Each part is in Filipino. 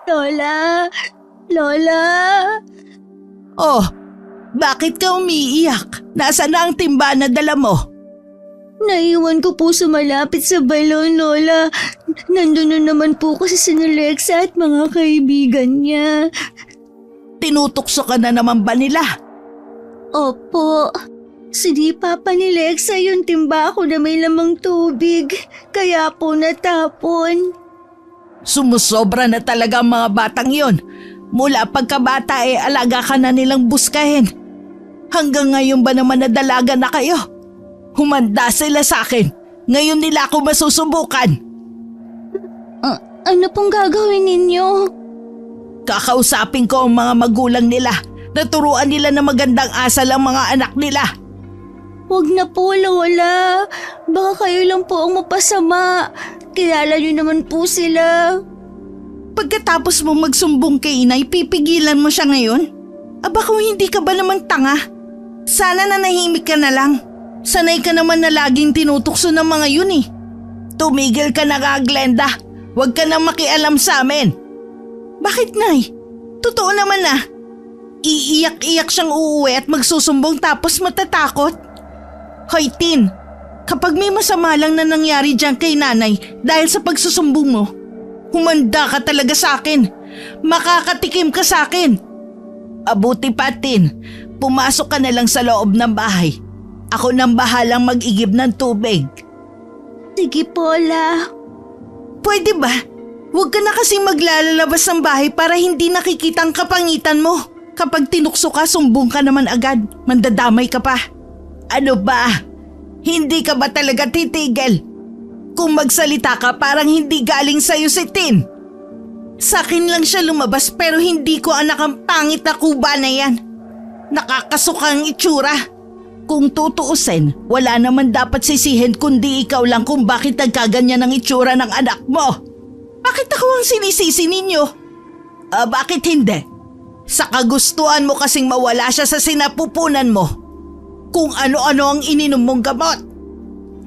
Lola! Lola! Oh, bakit ka umiiyak? Nasaan na ang timba na dala mo? Naiwan ko po sa malapit sa balon, Lola. Nandun na naman po kasi si Lexa at mga kaibigan niya. Tinutukso ka na naman ba nila? Opo. Sinipa pa ni Lexa yung timba ko na may lamang tubig. Kaya po natapon. Sumusobra na talaga ang mga batang yon. Mula pagkabata alaga ka na nilang buskahin. Hanggang ngayon ba naman nadalaga na kayo? Humanda sila sa akin. Ngayon nila ako masusubukan. Ano pong gagawin ninyo? Kakausapin ko ang mga magulang nila. Naturuan nila na magandang asal ang mga anak nila. Huwag na po, Lola. Baka kayo lang po ang mapasama. Kilala niyo naman po sila. Pagkatapos mo magsumbong kay inay, pipigilan mo siya ngayon? Aba kung hindi ka ba naman tanga? Sana nanahimik ka na lang. Sanay ka naman na laging tinutukso ng mga yun eh. Tumigil ka na nga, Glenda. Huwag ka na makialam sa amin. Bakit, Nay? Totoo naman na. Iiyak-iyak siyang uuwi at magsusumbong tapos matatakot. Hoy, Tin. Kapag may masama lang na nangyari dyan kay nanay dahil sa pagsusumbong mo, humanda ka talaga sa akin. Makakatikim ka sa akin. Abuti pa, Tin. Pumasok ka na lang sa loob ng bahay. Ako nang bahalang mag-igib ng tubig. Sige po, La. Pwede ba? Huwag ka na kasing maglalabas ng bahay para hindi nakikita ang kapangitan mo. Kapag tinukso ka, sumbong ka naman agad. Mandadamay ka pa. Ano ba? Hindi ka ba talaga titigil? Kung magsalita ka, parang hindi galing sa'yo si Tin. Sa akin lang siya lumabas pero hindi ko anak ang pangit na kuba na yan. Nakakasuka ang itsura. Kung tutuusin, wala naman dapat sisihin kundi ikaw lang kung bakit nagkaganyan ang itsura ng anak mo. Bakit ako ang sinisisi ninyo? Bakit hindi? Sa kagustuhan mo kasing mawala siya sa sinapupunan mo. Kung ano-ano ang ininom mong gamot.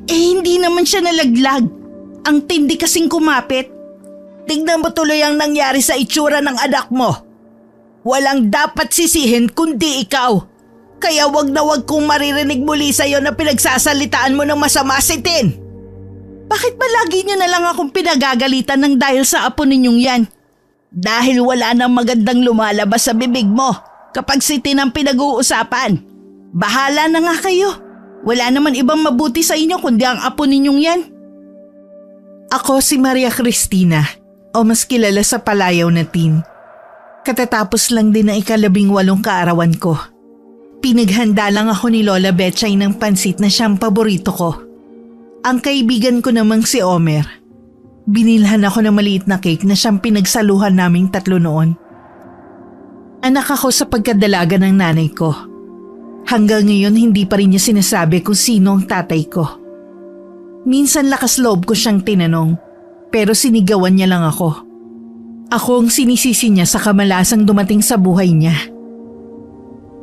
Hindi naman siya nalaglag. Ang tindi kasing kumapit. Tignan mo tuloy ang nangyari sa itsura ng anak mo. Walang dapat sisihin kundi ikaw. Kaya wag na wag kong maririnig muli sa'yo na pinagsasalitaan mo ng masama si Tin. Bakit ba lagi niyo na lang akong pinagagalitan ng dahil sa apo ninyong yan? Dahil wala nang magandang lumalabas sa bibig mo kapag si Tin ang pinag-uusapan. Bahala na nga kayo. Wala naman ibang mabuti sa inyo kundi ang apo ninyong yan. Ako si Maria Cristina o mas kilala sa palayaw na Tin. Katatapos lang din ng 18 kaarawan ko. Pinaghanda lang ako ni Lola Betchay ng pansit na siyang paborito ko. Ang kaibigan ko namang si Omer. Binilhan ako ng maliit na cake na siyang pinagsaluhan naming 3 noon. Anak ako sa pagkadalaga ng nanay ko. Hanggang ngayon hindi pa rin niya sinasabi kung sino ang tatay ko. Minsan lakas loob ko siyang tinanong, pero sinigawan niya lang ako. Ako ang sinisisi niya sa kamalasang dumating sa buhay niya.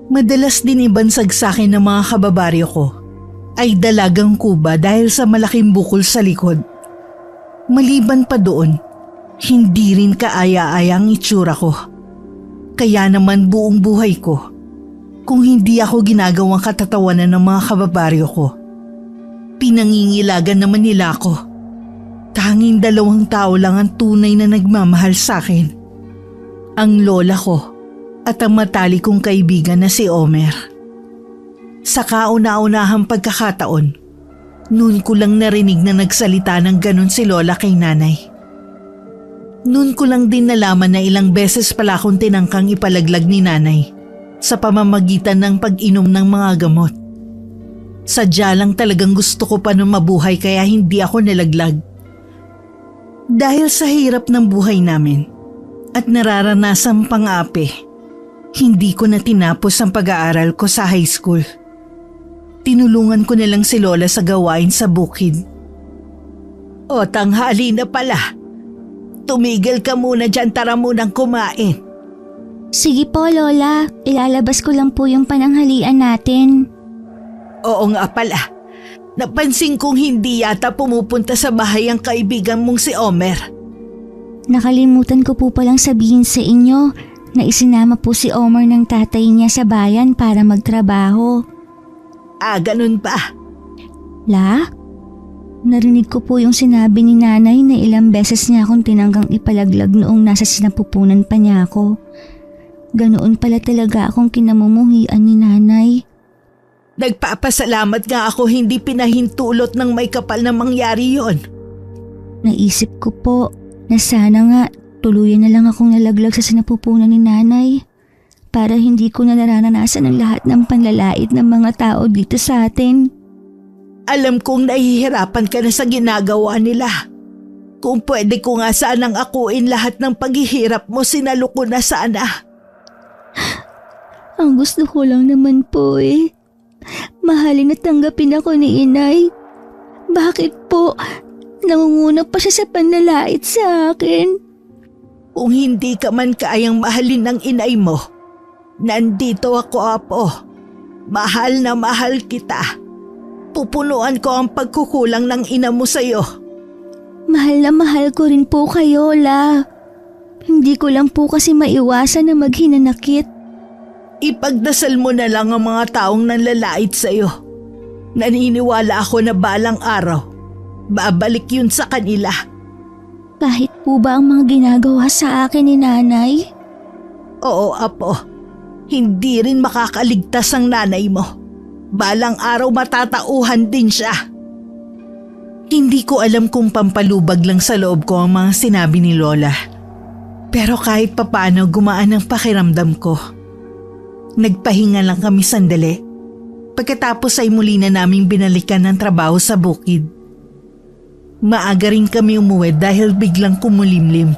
Madalas din ibansag sa akin ng mga kababaryo ko ay dalagang kuba dahil sa malaking bukol sa likod. Maliban pa doon, hindi rin kaaya-aya ang itsura ko. Kaya naman buong buhay ko, kung hindi ako ginagawang katatawanan ng mga kababaryo ko, pinangingilagan naman nila ako. Tanging 2 tao lang ang tunay na nagmamahal sa akin. Ang lola ko at ang matalik kong kaibigan na si Omer. Sa kauna-unahang pagkakataon, noon ko lang narinig na nagsalita ng ganun si Lola kay nanay. Noon ko lang din nalaman na ilang beses pala akong tinangkang ipalaglag ni nanay sa pamamagitan ng pag-inom ng mga gamot. Sadya lang talagang gusto ko pa nung mabuhay kaya hindi ako nalaglag. Dahil sa hirap ng buhay namin at nararanasang pang-api, hindi ko na tinapos ang pag-aaral ko sa high school. Tinulungan ko na lang si Lola sa gawain sa bukid. O tanghali na pala. Tumigil ka muna dyan, tara munang kumain. Sige po, Lola. Ilalabas ko lang po yung pananghalian natin. Oo nga pala. Napansin kong hindi yata pumupunta sa bahay ang kaibigan mong si Omer. Nakalimutan ko po palang sabihin sa inyo na isinama po si Omar ng tatay niya sa bayan para magtrabaho. Ganun ba? La? Narinig ko po yung sinabi ni nanay na ilang beses niya akong tinanggang ipalaglag noong nasa sinapupunan pa niya ako. Ganoon pala talaga akong kinamumuhian ni nanay. Nagpapasalamat nga ako hindi pinahintulot ng may kapal na mangyari yon. Naisip ko po na sana nga tuluyan na lang akong nalaglag sa sinapupunan ni nanay para hindi ko na nararanasan ang lahat ng panlalait ng mga tao dito sa atin. Alam kong nahihirapan ka na sa ginagawa nila. Kung pwede ko nga sanang akuin lahat ng paghihirap mo, sinalo ko na sana. Ang gusto ko lang naman po mahalin at tanggapin ako ni inay. Bakit po nangunguna pa siya sa panlalait sa akin? Kung hindi ka man kayang mahalin ng inay mo, nandito ako, Apo. Mahal na mahal kita. Pupunuan ko ang pagkukulang ng ina mo sa'yo. Mahal na mahal ko rin po kayo, La. Hindi ko lang po kasi maiwasan na maghinanakit. Ipagdasal mo na lang ang mga taong nanlalait sa'yo. Naniniwala ako na balang araw, babalik yun sa kanila. Kahit po ba ang mga ginagawa sa akin ni nanay? Oo, Apo. Hindi rin makakaligtas ang nanay mo. Balang araw matatauhan din siya. Hindi ko alam kung pampalubag lang sa loob ko ang mga sinabi ni Lola. Pero kahit papaano gumaan ang pakiramdam ko. Nagpahinga lang kami sandali. Pagkatapos ay muli na naming binalikan ng trabaho sa bukid. Maaga rin kami umuwi dahil biglang kumulimlim.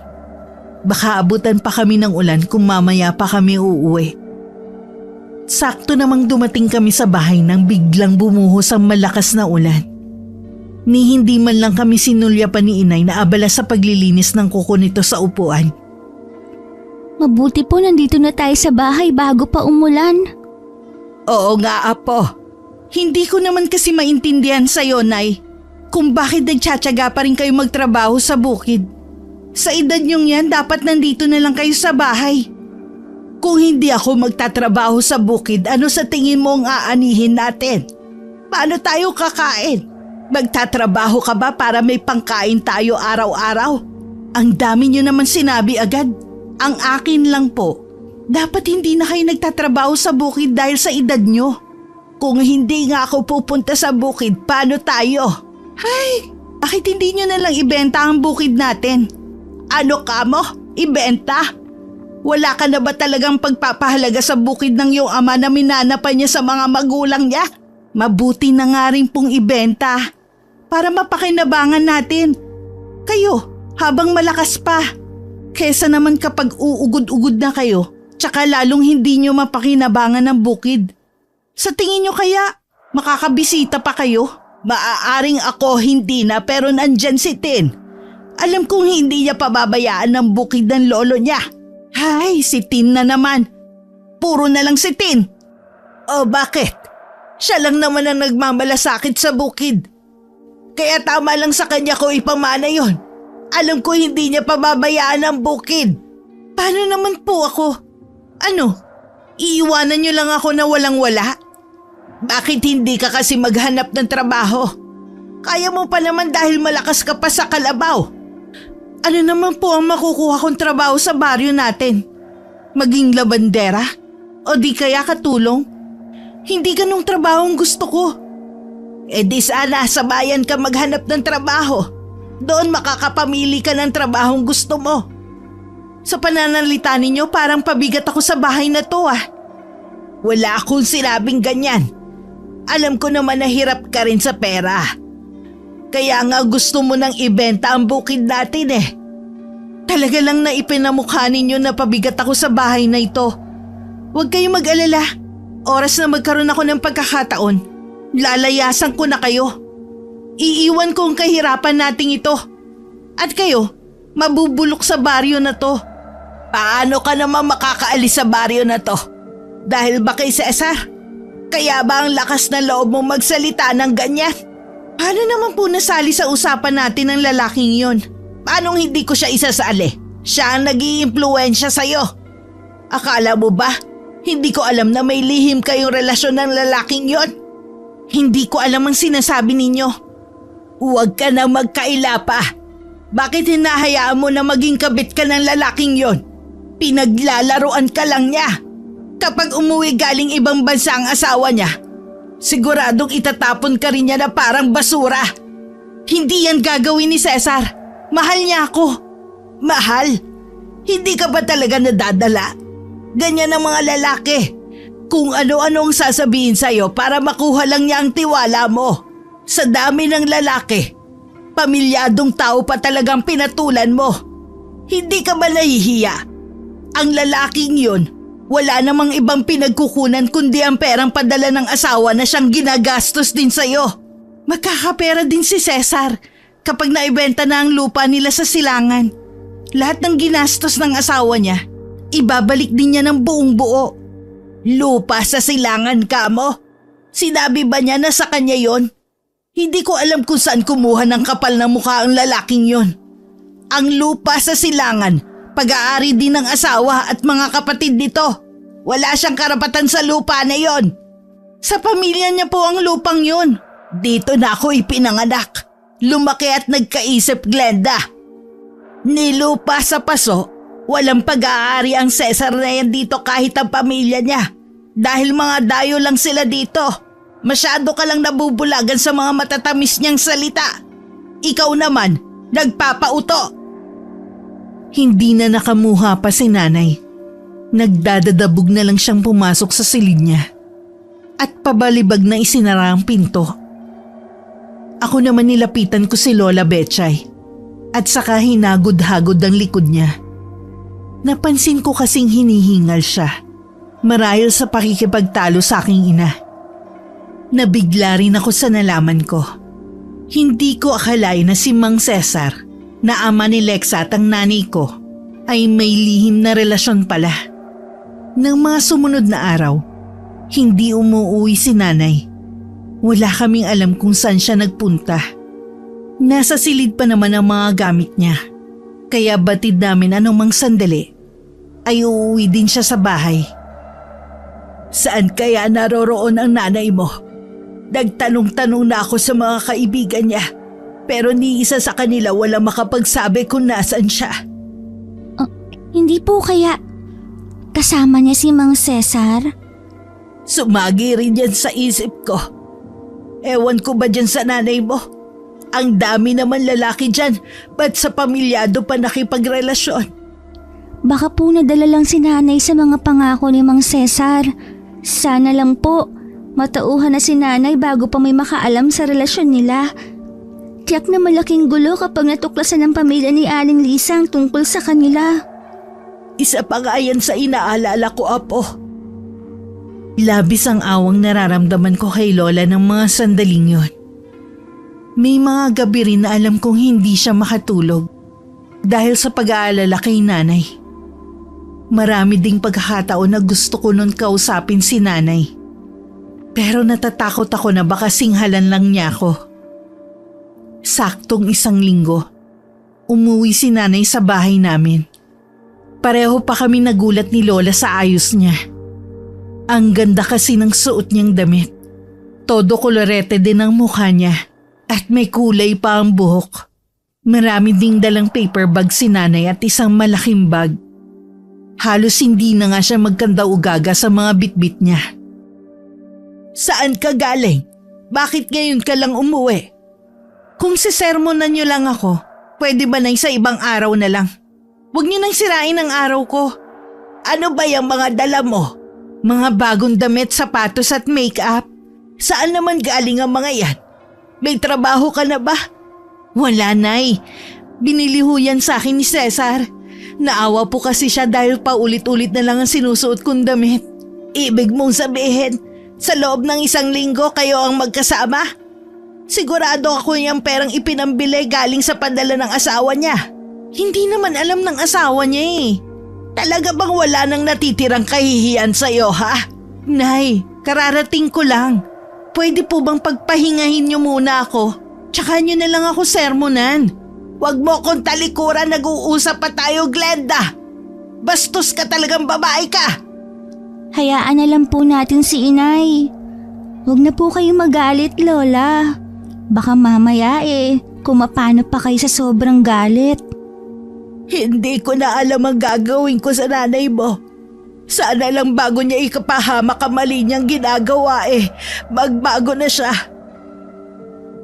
Baka abutan pa kami ng ulan kung mamaya pa kami uuwi. Sakto namang dumating kami sa bahay nang biglang bumuhos ang malakas na ulan. Ni hindi man lang kami sinulya pa ni inay na abala sa paglilinis ng kuko nito sa upuan. Mabuti po nandito na tayo sa bahay bago pa umulan. Oo nga, Apo. Hindi ko naman kasi maintindihan sa'yo, Nay, kung bakit nagtsatsaga pa rin kayo magtrabaho sa bukid. Sa edad niyong yan, dapat nandito na lang kayo sa bahay. Kung hindi ako magtatrabaho sa bukid, ano sa tingin mo ang aanihin natin? Paano tayo kakain? Magtatrabaho ka ba para may pangkain tayo araw-araw? Ang dami niyo naman sinabi agad. Ang akin lang po, dapat hindi na kayo nagtatrabaho sa bukid dahil sa edad niyo. Kung hindi nga ako pupunta sa bukid, paano tayo? Ay, bakit hindi niyo na lang ibenta ang bukid natin? Ano ka mo? Ibenta? Wala ka na ba talagang pagpapahalaga sa bukid ng iyong ama na minana pa niya sa mga magulang niya? Mabuti na nga rin pong ibenta para mapakinabangan natin. Kayo, habang malakas pa. Kesa naman kapag uugod-ugod na kayo, tsaka lalong hindi niyo mapakinabangan ng bukid. Sa tingin niyo kaya, makakabisita pa kayo? Maaaring ako hindi na pero nandyan si Tin. Alam kong hindi niya pababayaan ng bukid ng lolo niya. Hay, si Tin na naman. Puro na lang si Tin. O bakit? Siya lang naman ang nagmamalasakit sa bukid. Kaya tama lang sa kanya ko ipamana yon. Alam ko hindi niya pababayaan ang bukid. Paano naman po ako? Ano? Iiwanan niyo lang ako na walang-wala? Bakit hindi ka kasi maghanap ng trabaho? Kaya mo pa naman dahil malakas ka pa sa kalabaw. Ano naman po ang makukuha kong trabaho sa baryo natin? Maging labandera? O di kaya katulong? Hindi ganong trabaho ang gusto ko. E di sana sa bayan ka maghanap ng trabaho. Doon makakapamili ka ng trabahong gusto mo. Sa pananalita ninyo parang pabigat ako sa bahay na to Wala akong sinabing ganyan. Alam ko naman na hirap ka rin sa pera. Kaya nga gusto mo nang ibenta ang bukid natin Talaga lang na ipinamukha ninyo na pabigat ako sa bahay na ito. Huwag kayong mag-alala. Oras na magkaroon ako ng pagkakataon, lalayasan ko na kayo. Iiwan ko ang kahirapan nating ito. At kayo, mabubulok sa baryo na to. Paano ka naman makakaalis sa baryo na to? Dahil ba kay Cesar? Kaya ba ang lakas na loob mo magsalita ng ganyan? Paano naman po nasali sa usapan natin ng lalaking yon? Paanong hindi ko siya isasali? Siya ang nag-iimpluwensya sa'yo. Akala mo ba, hindi ko alam na may lihim kayong relasyon ng lalaking yon? Hindi ko alam ang sinasabi ninyo. Huwag ka na magkaila pa. Bakit hinahayaan mo na maging kabit ka ng lalaking yon? Pinaglalaroan ka lang niya. Kapag umuwi galing ibang bansa ang asawa niya, siguradong itatapon ka rin niya na parang basura. Hindi yan gagawin ni Cesar. Mahal niya ako. Mahal? Hindi ka ba talaga nadadala? Ganyan ang mga lalaki. Kung ano-ano ang sasabihin sa'yo para makuha lang niya ang tiwala mo. Sa dami ng lalaki, pamilyadong tao pa talagang pinatulan mo. Hindi ka ba nahihiya? Ang lalaking yun, wala namang ibang pinagkukunan kundi ang perang padala ng asawa na siyang ginagastos din sa'yo. Magkakapera din si Cesar kapag naibenta na ang lupa nila sa silangan. Lahat ng ginastos ng asawa niya, ibabalik din niya ng buong buo. Lupa sa silangan ka mo? Sinabi ba niya na sa kanya yon? Hindi ko alam kung saan kumuha ng kapal na mukha ang lalaking yon. Ang lupa sa silangan, pag-aari din ng asawa at mga kapatid nito. Wala siyang karapatan sa lupa na yon. Sa pamilya niya po ang lupang yon. Dito na ako ipinanganak. Lumaki at nagkaisip, Glenda. Nilupa sa paso. Walang pag-aari ang Cesar na yan dito kahit ang pamilya niya. Dahil mga dayo lang sila dito. Masyado ka lang nabubulagan sa mga matatamis niyang salita. Ikaw naman, nagpapauto. Hindi na nakamuha pa si nanay. Nagdadadabog na lang siyang pumasok sa silid niya. At pabalibag na isinara ang pinto. Ako naman nilapitan ko si Lola Betchay. At saka hinagod-hagod ang likod niya. Napansin ko kasing hinihingal siya, marahil sa pakikipagtalo sa aking ina. Nabigla rin ako sa nalaman ko. Hindi ko akalain na si Mang Cesar, na ama ni Lexa at ang nanay ko, ay may lihim na relasyon pala. Nang mga sumunod na araw, hindi umuuwi si nanay. Wala kaming alam kung saan siya nagpunta. Nasa silid pa naman ang mga gamit niya. Kaya batid namin anumang sandali ay uuwi din siya sa bahay. Saan kaya naroroon ang nanay mo? Nagtanong-tanong na ako sa mga kaibigan niya, pero ni isa sa kanila wala makapagsabi kung nasaan siya. Hindi po kaya kasama niya si Mang Cesar? Sumagi rin yan sa isip ko. Ewan ko ba dyan sa nanay mo? Ang dami naman lalaki dyan, ba't sa pamilyado pa nakipagrelasyon? Baka po nadala lang si nanay sa mga pangako ni Mang Cesar. Sana lang po, matauhan na si nanay bago pa may makaalam sa relasyon nila. Tiyak na malaking gulo kapag natuklasan ng pamilya ni Aling Lisa ang tungkol sa kanila. Isa pa nga yan sa inaalala ko, Apo. Labis ang awang nararamdaman ko kay Lola ng mga sandaling yon. May mga gabi rin na alam kong hindi siya makatulog dahil sa pag-aalala kay nanay. Marami ding pagkakataon na gusto ko nun kausapin si nanay. Pero natatakot ako na baka singhalan lang niya ako. Saktong 1 linggo, umuwi si nanay sa bahay namin. Pareho pa kami nagulat ni Lola sa ayos niya. Ang ganda kasi ng suot niyang damit. Todo kolorete din ang mukha niya. At may kulay pa ang buhok. Marami ding dalang paper bag si nanay at isang malaking bag. Halos hindi na nga siya magkanda-ugaga sa mga bitbit niya. Saan ka galing? Bakit ngayon ka lang umuwi? Kung sisermonan niyo lang ako, pwede ba na sa ibang araw na lang? Huwag niyo nang sirain ang araw ko. Ano ba yung mga dala mo? Mga bagong damit, sapatos at make-up? Saan naman galing ang mga yan? May trabaho ka na ba? Wala, Nay. Binili ho yan sa akin ni Cesar. Naawa po kasi siya dahil paulit-ulit na lang ang sinusuot kong damit. Ibig mong sabihin, sa loob ng 1 linggo kayo ang magkasama? Sigurado ako yung perang ipinambili galing sa padala ng asawa niya. Hindi naman alam ng asawa niya eh. Talaga bang wala nang natitirang kahihiyan sa'yo, ha? Nay, kararating ko lang. Pwede po bang pagpahingahin niyo muna ako? Tsaka niyo na lang ako sermonan. Huwag mo kong talikuran, nag-uusap pa tayo, Glenda. Bastos ka talagang babae ka. Hayaan na lang po natin si inay. Huwag na po kayo magalit, Lola. Baka mamaya kung mapano pa kayo sa sobrang galit. Hindi ko na alam ang gagawin ko sa nanay mo. Sana lang bago niya ikapahamak ang mali niyang ginagawa magbago na siya.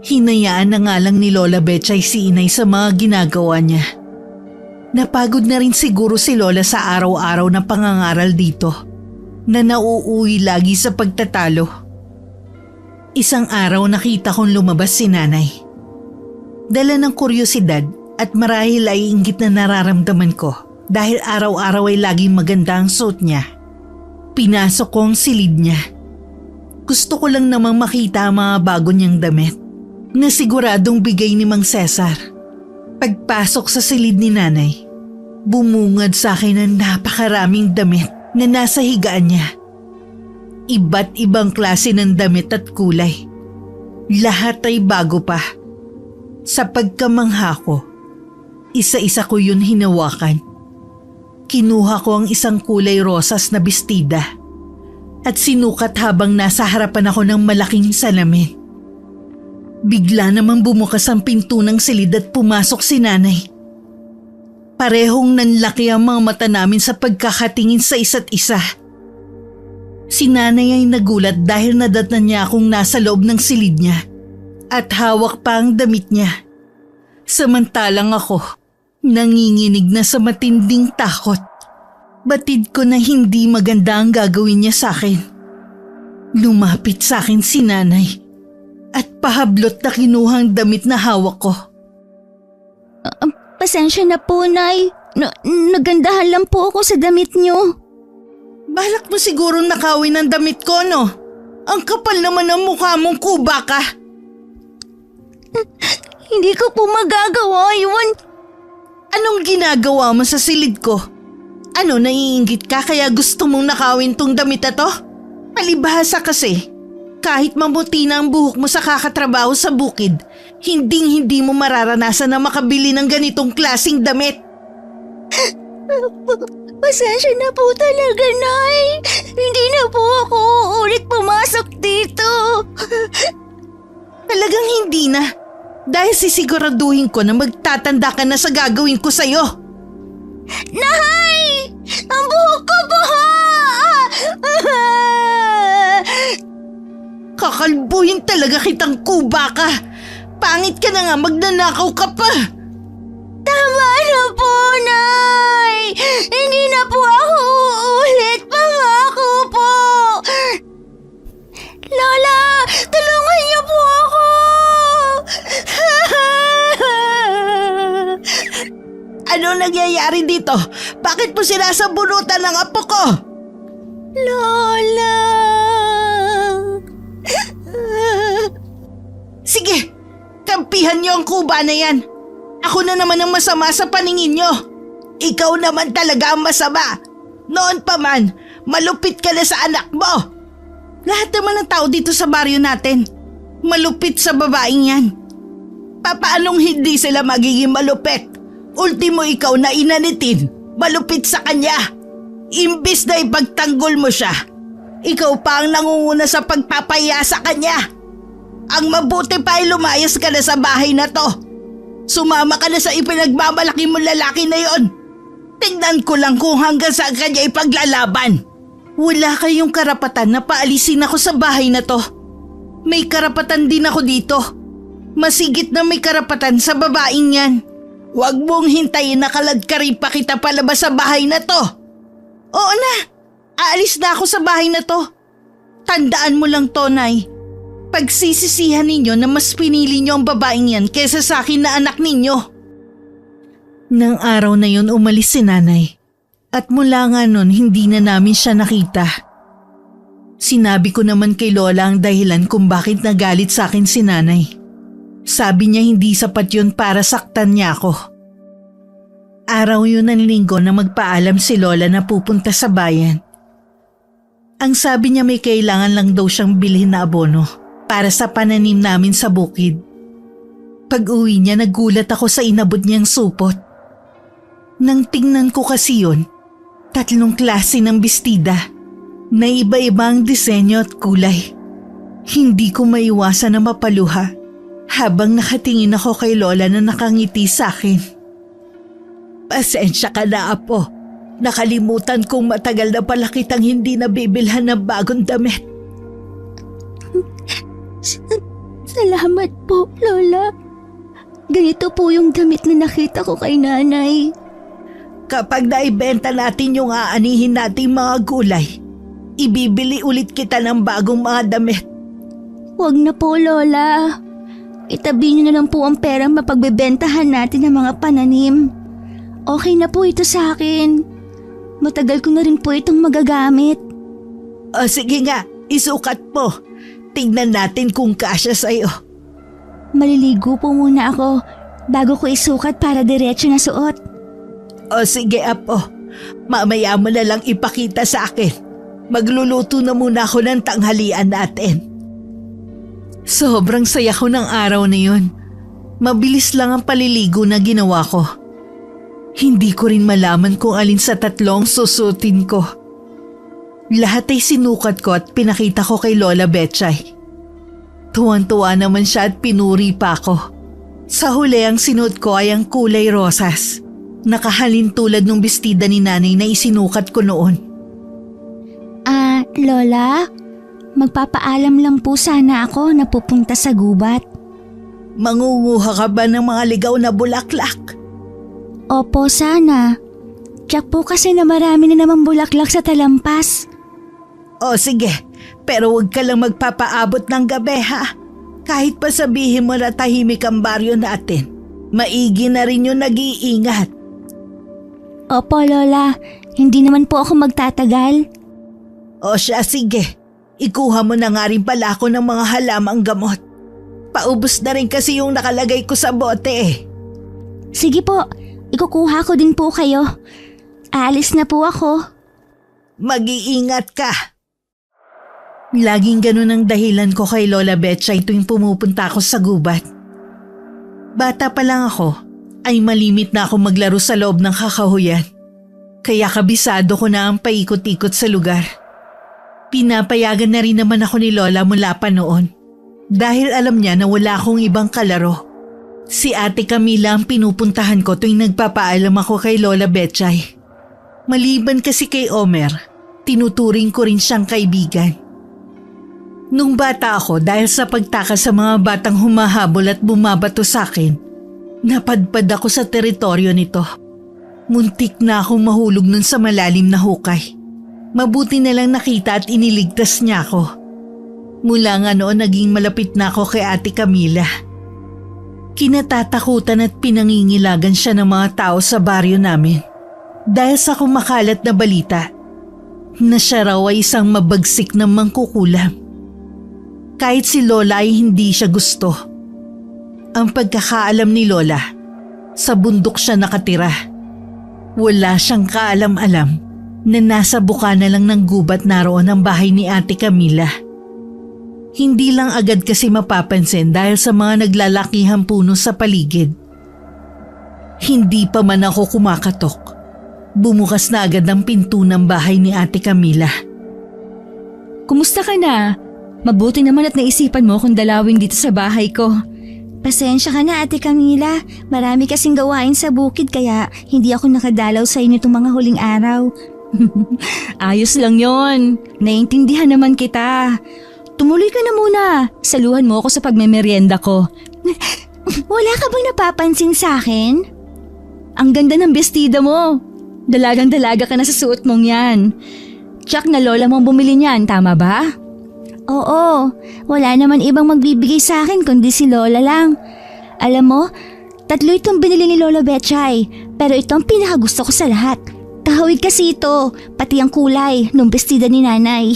Hinayaan na nga lang ni Lola Betchay si inay sa mga ginagawa niya. Napagod na rin siguro si Lola sa araw-araw na pangangaral dito, na nauuwi lagi sa pagtatalo. Isang araw nakita kong lumabas si nanay. Dala ng kuryosidad at marahil ay inggit na nararamdaman ko dahil araw-araw ay laging maganda ang suot niya. Pinasok ko ang silid niya. Gusto ko lang namang makita ang mga bago niyang damit na siguradong bigay ni Mang Cesar. Pagpasok sa silid ni nanay, bumungad sa akin ang napakaraming damit na nasa higaan niya. Iba't ibang klase ng damit at kulay. Lahat ay bago pa. Sa pagkamangha ko, isa-isa ko yun hinawakan. Kinuha ko ang isang kulay rosas na bestida at sinukat habang nasa harapan ako ng malaking salamin. Bigla namang bumukas ang pinto ng silid at pumasok si nanay. Parehong nanlaki ang mga mata namin sa pagkakatingin sa isa't isa. Si nanay ay nagulat dahil nadatnan niya akong nasa loob ng silid niya at hawak pa ang damit niya. Samantalang ako, nanginginig na sa matinding takot. Batid ko na hindi maganda ang gagawin niya sa akin. Lumapit sa akin si nanay at pahablot na kinuhang damit na hawak ko. Pasensya na po, Nay. Nagandahan lang po ako sa damit niyo. Balak mo sigurong nakawin ang damit ko, no? Ang kapal naman ng mukha mong kuba ka. Hindi ko po magagawa yun. Anong ginagawa mo sa silid ko? Ano, naiinggit ka kaya gusto mong nakawin tong damit na to? Palibhasa kasi. Kahit mabuti na ang buhok mo sa kakatrabaho sa bukid, hindi mo mararanasan na makabili ng ganitong klaseng damit. Pasensya na po talaga, Nay. Hindi na po ako ulit pumasok dito. Talagang hindi na. Dahil sisiguraduhin ko na magtatanda ka na sa gagawin ko sa'yo. Nay! Ang buhok ko po! Kakalbuhin talaga kitang kuba ka. Pangit ka na nga, magnanakaw ka pa. Tama na po, Nay! Hindi na po ako uulit. Pangako po! Lola, tulungan niyo po ako! Ano nangyayari dito? Bakit mo sinasabunutan ng apo ko? Lola! Sige, kampihan niyo ang kuba na yan. Ako na naman ang masama sa paningin niyo. Ikaw naman talaga ang masama. Noon pa man, malupit ka na sa anak mo. Lahat naman ng tao dito sa baryo natin, malupit sa babaeng yan. Papaanong hindi sila magiging malupit? Ultimo ikaw na inanitin, malupit sa kanya. Imbis na ipagtanggol mo siya, ikaw pa ang nangunguna sa pagpapaya sa kanya. Ang mabuti pa ay lumayas ka na sa bahay na to. Sumama ka na sa ipinagmamalaki mong lalaki na yon. Tingnan ko lang kung hanggang saan kanya ipaglalaban. Wala kayong karapatan na paalisin ako sa bahay na to. May karapatan din ako dito. Masigit na may karapatan sa babaeng yan. Huwag mong hintayin na kaladkari pa kita palabas sa bahay na to. Oo na, aalis na ako sa bahay na to. Tandaan mo lang, Tonay. Pagsisisihan ninyo na mas pinili nyo ang babaeng yan kaysa sa akin na anak ninyo. Nang araw na yun umalis si nanay. At mula nga nun hindi na namin siya nakita. Sinabi ko naman kay Lola ang dahilan kung bakit nagalit sa akin si nanay. Sabi niya hindi sapat yun para saktan niya ako. Araw yun ng linggo na magpaalam si Lola na pupunta sa bayan. Ang sabi niya may kailangan lang daw siyang bilhin na abono para sa pananim namin sa bukid. Pag-uwi niya, nagulat ako sa inabot niyang supot. Nang tingnan ko kasi yun, 3 klase ng bestida na iba-iba ang disenyo at kulay. Hindi ko maiwasan na mapaluha habang nakatingin ako kay Lola na nakangiti sa akin. Pasensya ka na, Apo. Nakalimutan kong matagal na pala kitang hindi nabibilhan ng bagong damit. Salamat po, Lola. Ganito po yung damit na nakita ko kay Nanay. Kapag naibenta natin yung aanihin nating mga gulay, ibibili ulit kita ng bagong mga damit. Huwag na po, Lola. Itabi niyo na lang po ang perang mapagbebentahan natin ng mga pananim. Okay na po ito sa akin. Matagal ko na rin po itong magagamit. O sige nga, isukat mo. Tingnan natin kung kasya sa'yo. Maliligo po muna ako bago ko isukat para diretso na suot. O sige, Apo. Mamaya mo na lang ipakita sa akin. Magluluto na muna ako ng tanghalian natin. Sobrang saya ko ng araw na yun. Mabilis lang ang paliligo na ginawa ko. Hindi ko rin malaman kung alin sa 3 susutin ko. Lahat ay sinukat ko at pinakita ko kay Lola Betchay. Tuwan-tuwa naman siya at pinuri pa ako. Sa huli ang sinuot ko ay ang kulay rosas. Nakahalin tulad ng bestida ni Nanay na isinukat ko noon. Lola? Magpapaalam lang po sana ako na pupunta sa gubat. Mangunguha ka ba ng mga ligaw na bulaklak? Opo, sana. Tiyak po kasi na marami na namang bulaklak sa talampas. O sige, pero huwag ka lang magpapaabot ng gabi ha. Kahit pa sabihin mo na tahimik ang baryo natin, maigi na rin yung nag-iingat. Opo, Lola. Hindi naman po ako magtatagal. O siya, sige. Ikuha mo na nga rin pala ako ng mga halamang gamot. Paubos na rin kasi yung nakalagay ko sa bote eh. Sige po, ikukuha ko din po kayo. Aalis na po ako. Mag-iingat ka. Laging ganun ang dahilan ko kay Lola Betchay tuwing pumupunta ako sa gubat. Bata pa lang ako, ay malimit na ako maglaro sa loob ng kakahuyan. Kaya kabisado ko na ang paikot-ikot sa lugar. Pinapayagan na rin naman ako ni Lola mula pa noon. Dahil alam niya na wala akong ibang kalaro. Si Ate Camila ang pinupuntahan ko tuwing nagpapaalam ako kay Lola Betchay. Maliban kasi kay Omer, tinuturing ko rin siyang kaibigan. Nung bata ako dahil sa pagtakas sa mga batang humahabol at bumabato sa akin, napadpad ako sa teritoryo nito. Muntik na akong mahulog nun sa malalim na hukay. Mabuti na lang nakita at iniligtas niya ako. Mula nga noon naging malapit na ako kay Ate Camila. Kinatatakutan at pinangingilagan siya ng mga tao sa baryo namin. Dahil sa kumakalat na balita na siya raw ay isang mabagsik na mangkukulam. Kahit si Lola ay hindi siya gusto. Ang pagkakaalam ni Lola, sa bundok siya nakatira. Wala siyang kaalam-alam na nasa bukana lang ng gubat naroon ang bahay ni Ate Camila. Hindi lang agad kasi mapapansin dahil sa mga naglalakihang puno sa paligid. Hindi pa man ako kumakatok. Bumukas na agad ang pinto ng bahay ni Ate Camila. Kumusta ka na? Mabuti naman at naisipan mo kung dalawin dito sa bahay ko. Pasensya ka na, Ate Camila. Marami kasing gawain sa bukid kaya hindi ako nakadalaw sa inyo itong mga huling araw. Ayos lang yon. Naiintindihan naman kita. Tumuloy ka na muna. Saluhan mo ako sa pagmemeryenda ko. Wala ka bang napapansin sa akin? Ang ganda ng bestida mo. Dalagang-dalaga ka na sa suot mong yan. Tsak na lola mong bumili niyan, tama ba? Oo, wala naman ibang magbibigay sa akin kundi si Lola lang. Alam mo, 3 itong binili ni Lola Betchay, pero ito ang pinakagusto ko sa lahat. Kahawig kasi ito, pati ang kulay nung bestida ni Nanay.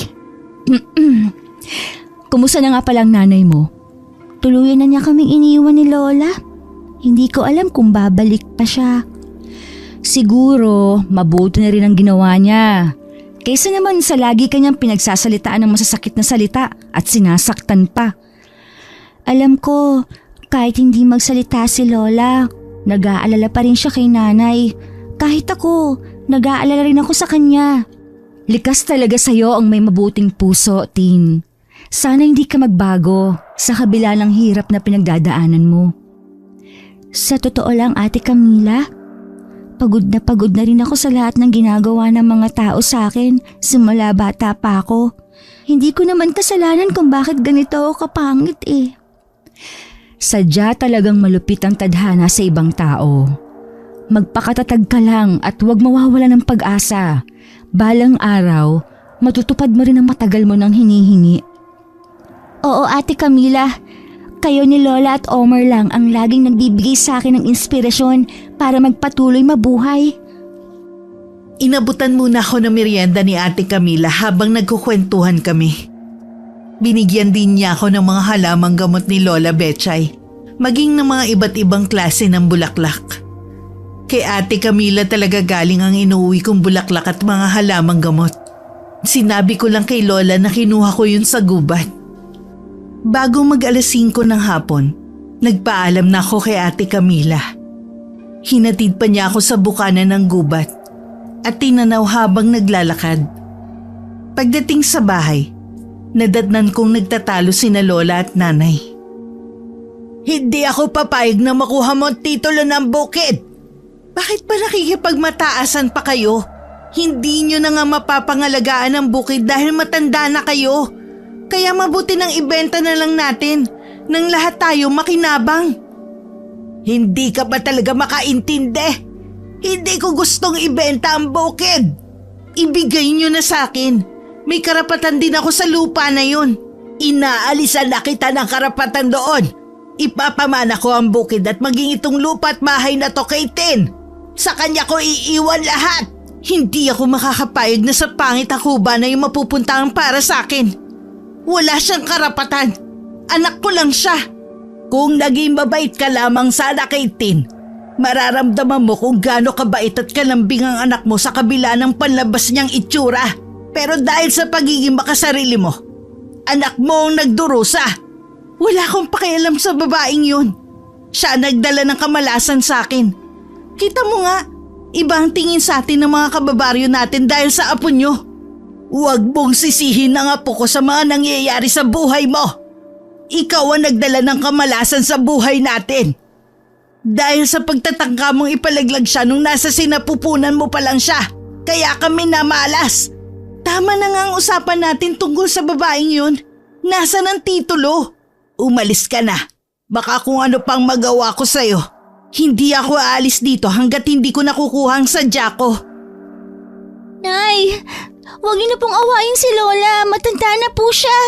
Kumusta na nga palang nanay mo? Tuluyan na niya kaming iniwan ni Lola. Hindi ko alam kung babalik pa siya. Siguro, mabuti na rin ang ginawa niya. Kaysa naman sa lagi kanyang pinagsasalitaan ng masasakit na salita at sinasaktan pa. Alam ko, Kahit hindi magsalita si Lola, nag-aalala pa rin siya kay nanay. Kahit ako, nag-aalala rin ako sa kanya. Likas talaga sa'yo ang may mabuting puso, Tin. Sana hindi ka magbago sa kabila ng hirap na pinagdadaanan mo. Sa totoo lang, Ate Camila, pagod na rin ako sa lahat ng ginagawa ng mga tao sa akin simula bata pa ako. Hindi ko naman kasalanan kung bakit ganito ako kapangit eh. Sadya talagang malupit ang tadhana sa ibang tao. Magpakatatag ka lang at huwag mawawala ng pag-asa. Balang araw, matutupad mo rin ang matagal mo nang hinihingi. Oo, Ate Camila. Kayo ni Lola at Omar lang ang laging nagbibigay sa akin ng inspirasyon para magpatuloy mabuhay. Inabutan muna ako ng merienda ni Ate Camila habang nagkukwentuhan kami. Binigyan din niya ako ng mga halamang gamot ni Lola Betchay, maging ng mga iba't ibang klase ng bulaklak. Kay Ate Camila talaga galing ang inuwi kong bulaklak at mga halamang gamot. Sinabi ko lang kay Lola na kinuha ko yun sa gubat. Bago mag-alas 5 ng hapon, nagpaalam na ako kay Ate Camila. Hinatid pa niya ako sa bukanan ng gubat at tinanaw habang naglalakad. Pagdating sa bahay, nadatnan kong nagtatalo sina Lola at Nanay. Hindi ako papayag na makuha mo ang titulo ng bukid. Bakit ba nakikipagmataasan pa kayo? Hindi nyo na nga mapapangalagaan ang bukid dahil matanda na kayo. Kaya mabuti nang ibenta na lang natin nang lahat tayo makinabang. Hindi ka ba talaga makaintindi? Hindi ko gustong ibenta ang bukid. Ibigay nyo na sa akin. May karapatan din ako sa lupa na yun. Inaalisan na kita ng karapatan doon. Ipapamana ko ang bukid at maging itong lupa at bahay na to kay Tin. Sa kanya ko iiwan lahat. Hindi ako makakapayag na sa pangit ako ba na yung mapupuntahan para sa akin. Wala siyang karapatan. Anak ko lang siya. Kung naging mabait ka lamang sana kay Tin, mararamdaman mo kung gaano kabait at kalambing ang anak mo sa kabila ng panlabas niyang itsura. Pero dahil sa pagiging makasarili mo, anak mo ang nagdurusa. Wala akong pakialam sa babaeng yun. Siya nagdala ng kamalasan sa akin. Kita mo nga, iba ang tingin sa atin ng mga kababaryo natin dahil sa apo nyo. Huwag mong sisihin ang apo ko sa mga nangyayari sa buhay mo. Ikaw ang nagdala ng kamalasan sa buhay natin. Dahil sa pagtatangka mong ipalaglag siya nung nasa sinapupunan mo pa lang siya, kaya kami namalas. Tama na nga ang usapan natin tungkol sa babaeng yun. Nasaan ang titulo? Umalis ka na. Baka kung ano pang magawa ko sa'yo. Hindi ako aalis dito hanggat hindi ko nakukuha ang sadya ko. Nay, huwag niyo na pong awayin si Lola. Matanda na po siya.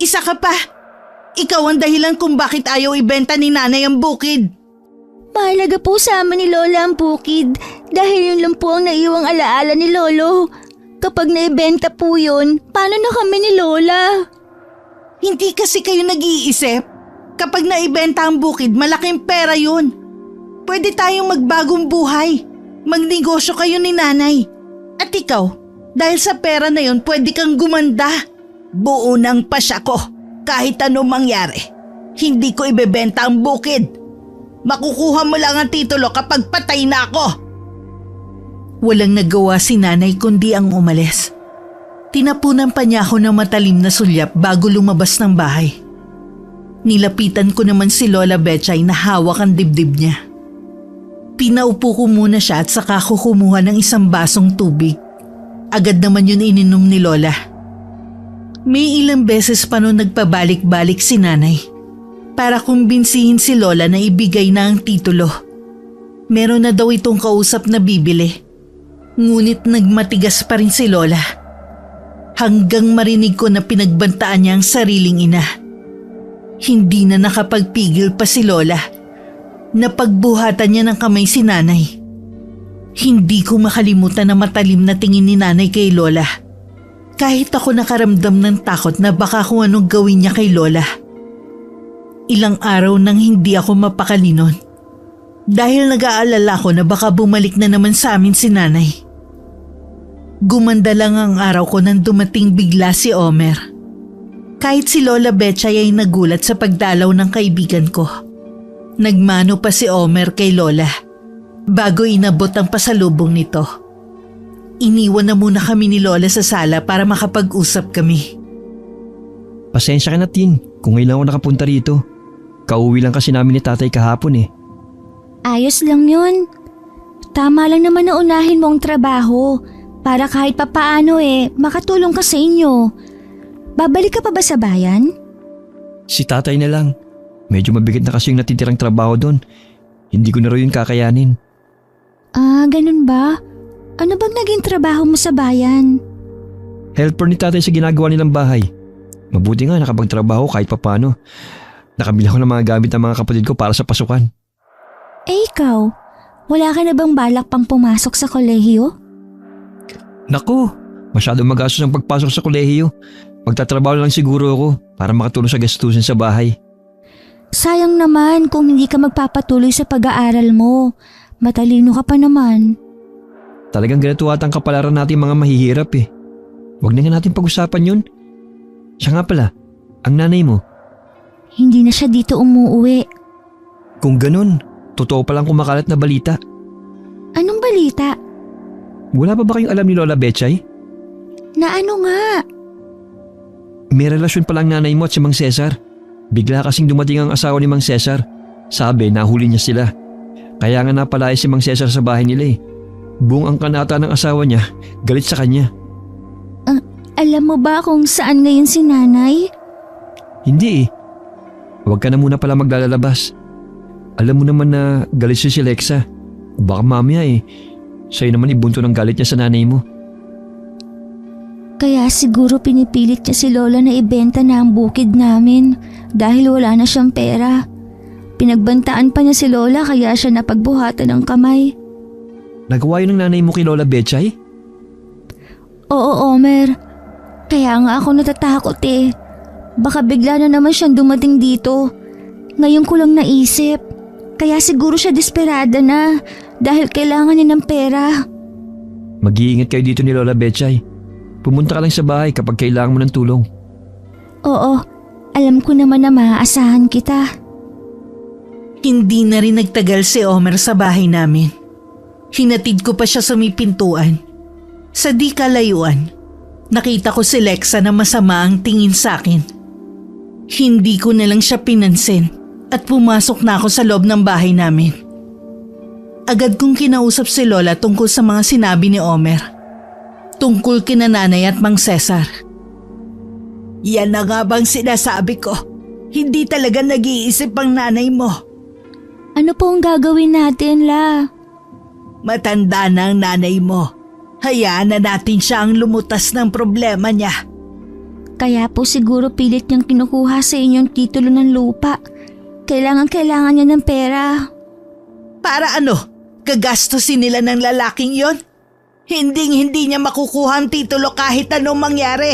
Isa ka pa. Ikaw ang dahilan kung bakit ayaw ibenta ni Nanay ang bukid. Mahalaga po sa amin ni Lola ang bukid dahil yun lang po ang naiwang alaala ni Lolo. Kapag naibenta po yun, paano na kami ni Lola? Hindi kasi kayo nag-iisip. Kapag naibenta ang bukid, malaking pera yun. Pwede tayong magbagong buhay. Magnegosyo kayo ni Nanay. At ikaw, dahil sa pera na yun, pwede kang gumanda. Buo ng pasya ko. Kahit anong mangyari, hindi ko ibebenta ang bukid. Makukuha mo lang ang titulo kapag patay na ako. Walang nagawa si Nanay kundi ang umalis. Tinapunan pa niya ako ng matalim na sulyap bago lumabas ng bahay. Nilapitan ko naman si Lola Betchay na hawak ang dibdib niya. Pinaupo ko muna siya at saka ko kumuha ng isang basong tubig. Agad naman yun ininom ni Lola. May ilang beses pa noon nagpabalik-balik si Nanay para kumbinsihin si Lola na ibigay na ang titulo. Meron na daw itong kausap na bibili. Ngunit nagmatigas pa rin si Lola. Hanggang marinig ko na pinagbantaan niya ang sariling ina. Hindi na nakapagpigil pa si Lola. Napagbuhatan niya ng kamay si Nanay. Hindi ko makalimutan na matalim na tingin ni Nanay kay Lola. Kahit ako nakaramdam ng takot na baka kung anong gawin niya kay Lola. Ilang araw nang hindi ako mapakali nun. Dahil nag-aalala ko na baka bumalik na naman sa amin si Nanay. Gumanda lang ang araw ko nang dumating bigla si Omer. Kahit si Lola Betchay ay nagulat sa pagdalaw ng kaibigan ko. Nagmano pa si Omer kay Lola bago inabot ang pasalubong nito. Iniwan na muna kami ni Lola sa sala para makapag-usap kami. Pasensya ka na, Tin, kung ngayon ako nakapunta rito. Kauwi lang kasi namin ni tatay kahapon eh. Ayos lang yun. Tama lang naman na unahin mo ang trabaho para kahit papaano makatulong ka sa inyo. Babalik ka pa ba sa bayan? Si tatay na lang. Medyo mabigat na kasi yung natitirang trabaho doon. Hindi ko na rin yun kakayanin. Ah, ganun ba? Ano bang naging trabaho mo sa bayan? Helper ni tatay sa ginagawa nilang bahay. Mabuti nga nakapagtrabaho kahit papano. Nakabili ako ng mga gamit ng mga kapatid ko para sa pasukan. Ikaw, wala ka na bang balak pang pumasok sa kolehiyo? Naku, masyadong magastos ang pagpasok sa kolehiyo. Magtatrabaho lang siguro ako para makatulong sa gastusin sa bahay. Sayang naman kung hindi ka magpapatuloy sa pag-aaral mo. Matalino ka pa naman. Talagang ganito atang kapalaran natin mga mahihirap eh. Huwag na nga natin pag-usapan yun. Siya nga pala, ang nanay mo. Hindi na siya dito umuuwi. Kung ganun, totoo palang kumakalat na balita. Anong balita? Wala pa ba kayong alam ni Lola Betchay? Na ano nga? May relasyon palang nanay mo at si Mang Cesar. Bigla kasing dumating ang asawa ni Mang Cesar. Sabi, nahuli niya sila. Kaya nga napalaya si Mang Cesar sa bahay nila eh. Buong ang kanata ng asawa niya, galit sa kanya. Alam mo ba kung saan ngayon si nanay? Hindi eh. Huwag ka na muna pala maglalabas. Alam mo naman na galit si Lexa. Baka mamaya sa'yo naman ibunto ng galit niya sa nanay mo. Kaya siguro pinipilit niya si Lola na ibenta na ang bukid namin dahil wala na siyang pera. Pinagbantaan pa niya si Lola kaya siya napagbuhatan ng kamay. Nagawa yun ng nanay mo kay Lola Betchay? Oo, Omer. Kaya nga ako natatakot eh. Baka bigla na naman siyang dumating dito. Ngayon ko lang naisip. Kaya siguro siya desperada na dahil kailangan niya ng pera. Mag-iingat kayo dito ni Lola Betchay. Pumunta ka lang sa bahay kapag kailangan mo ng tulong. Oo, alam ko naman na maaasahan kita. Hindi na rin nagtagal si Omer sa bahay namin. Hinatid ko pa siya sa may pintuan. Sa di kalayuan, nakita ko si Lexa na masama ang tingin sa akin. Hindi ko na lang siya pinansin at pumasok na ako sa loob ng bahay namin. Agad kong kinausap si Lola tungkol sa mga sinabi ni Omer. Tungkol kina nanay at Mang Cesar. Yan na nga bang sinasabi ko? Hindi talaga nag-iisip ang nanay mo. Ano pong gagawin natin, La? Matanda na ang nanay mo. Hayaan na natin siya ang lumutas ng problema niya. Kaya po siguro pilit niyang kinukuha sa inyong titulo ng lupa. Kailangan niya ng pera. Para ano? Gagastusin nila ng lalaking yon? Hindi niya makukuha ang titulo kahit anong mangyari.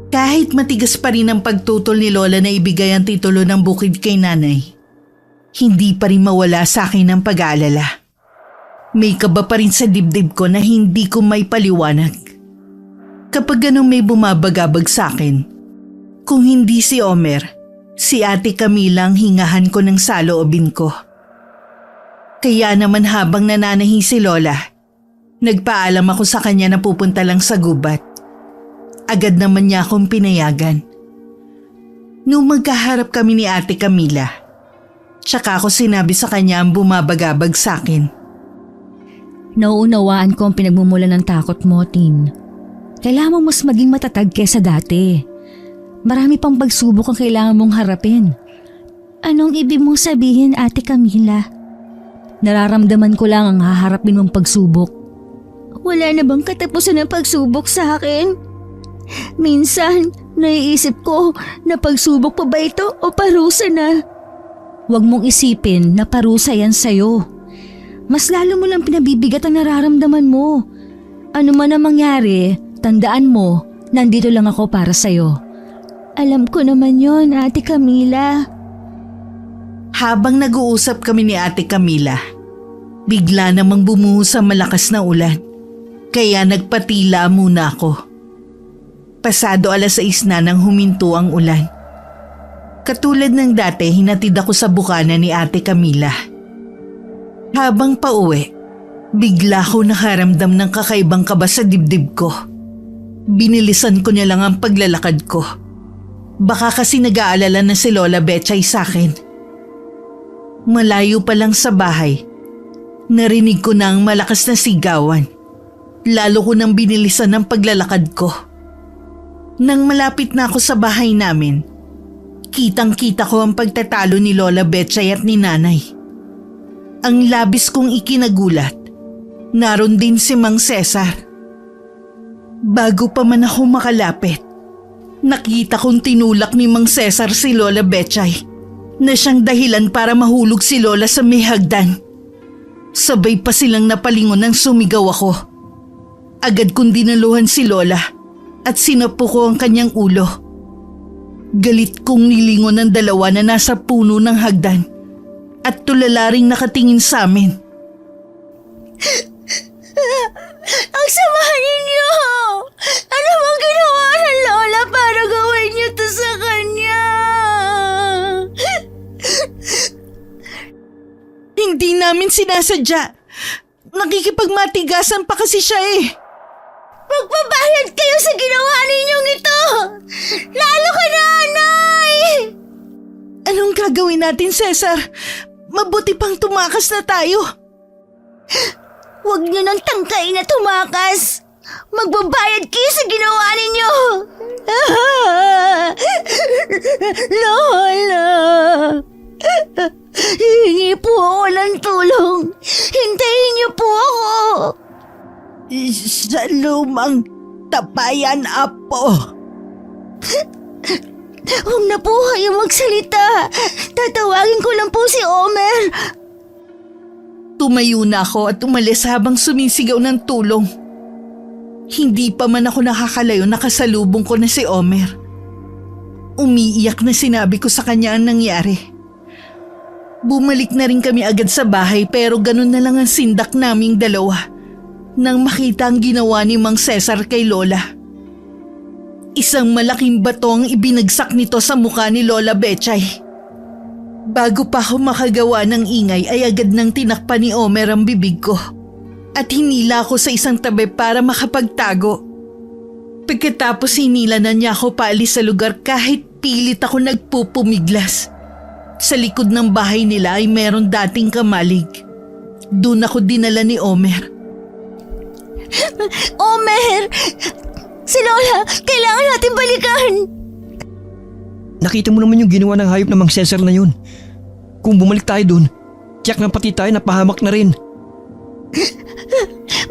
Kahit matigas pa rin ang pagtutol ni Lola na ibigay ang titulo ng bukid kay nanay, hindi pa rin mawala sa akin ang pag-aalala. May kaba pa rin sa dibdib ko na hindi ko may paliwanag. Kapag ganun may bumabagabag sa akin, kung hindi si Omer, si Ate Camila ang hingahan ko ng saloobin ko. Kaya naman habang nananahi si Lola, nagpaalam ako sa kanya na pupunta lang sa gubat. Agad naman niya akong pinayagan. Nung magkaharap kami ni Ate Camila, tsaka ako sinabi sa kanya ang bumabagabag sa akin. Nauunawaan ko ang pinagmumula ng takot mo, Tin. Kailangan mo mas maging matatag kesa dati. Marami pang pagsubok ang kailangan mong harapin. Anong ibig mong sabihin, Ate Camila? Nararamdaman ko lang ang haharapin mong pagsubok. Wala na bang katapusan ng pagsubok sa akin? Minsan, naiisip ko na pagsubok pa ba ito o parusa na? Huwag mong isipin na parusa yan sa'yo. Mas lalo mo lang pinabibigat ang nararamdaman mo. Ano man ang mangyari, tandaan mo, nandito lang ako para sa'yo. Alam ko naman yon, Ate Camila. Habang nag-uusap kami ni Ate Camila, bigla namang bumuhos ang malakas na ulan. Kaya nagpatila muna ako. Pasado 6:00 na nang huminto ang ulan. Katulad ng dati, hinatid ako sa bukana ni Ate Camila. Habang pauwi, bigla ko nakaramdam ng kakaibang kaba sa dibdib ko. Binilisan ko niya lang ang paglalakad ko. Baka kasi nag-aalala na si Lola Betchay sa akin. Malayo pa lang sa bahay, narinig ko na ang malakas na sigawan. Lalo ko nang binilisan ang paglalakad ko. Nang malapit na ako sa bahay namin, kitang-kita ko ang pagtatalo ni Lola Betchay at ni Nanay. Ang labis kong ikinagulat, naroon din si Mang Cesar. Bago pa man ako makalapit, nakita kong tinulak ni Mang Cesar si Lola Betchay na siyang dahilan para mahulog si Lola sa may hagdan. Sabay pa silang napalingon nang sumigaw ako. Agad kong dinaluhan si Lola at sinapo ko ang kanyang ulo. Galit kong nilingon ng dalawa na nasa puno ng hagdan at tulala ring nakatingin sa amin. Ang sama ninyo! Ano bang ginawa ng Lola para gawin niyo to sa kanya? Hindi namin sinasadya. Nakikipagmatigasan pa kasi siya eh. Magbabayad kayo sa ginawa ninyong ito! Lalo ka, Nanay! Anong gagawin natin, Cesar? Mabuti pang tumakas na tayo. Huwag niyo nang tangkain na tumakas! Magbabayad kayo sa ginawa ninyo! Lola! Hihingi po ako ng tulong. Hintayin niyo po ako. Sa lumang tapayan, Apo. Huwag na po kayong magsalita. Tatawagin ko lang po si Omer. Tumayo na ako at umalis habang sumisigaw ng tulong. Hindi pa man ako nakakalayo, nakasalubong ko na si Omer. Umiiyak na sinabi ko sa kanya ang nangyari. Bumalik na rin kami agad sa bahay pero ganun na lang ang sindak naming dalawa nang makita ang ginawa ni Mang Cesar kay Lola. Isang malaking bato ang ibinagsak nito sa mukha ni Lola Betchay. Bago pa ako makagawa ng ingay ay agad nang tinakpan ni Omer ang bibig ko at hinila ako sa isang tabi para makapagtago. Pagkatapos hinila na niya ako paalis sa lugar kahit pilit ako nagpupumiglas. Sa likod ng bahay nila ay meron dating kamalig. Doon ako dinala ni Omer. Omer! Si Lola! Kailangan natin balikan! Nakita mo naman yung ginawa ng hayop na Mang Cesar na yun. Kung bumalik tayo dun, tiyak na pati tayo napahamak na rin.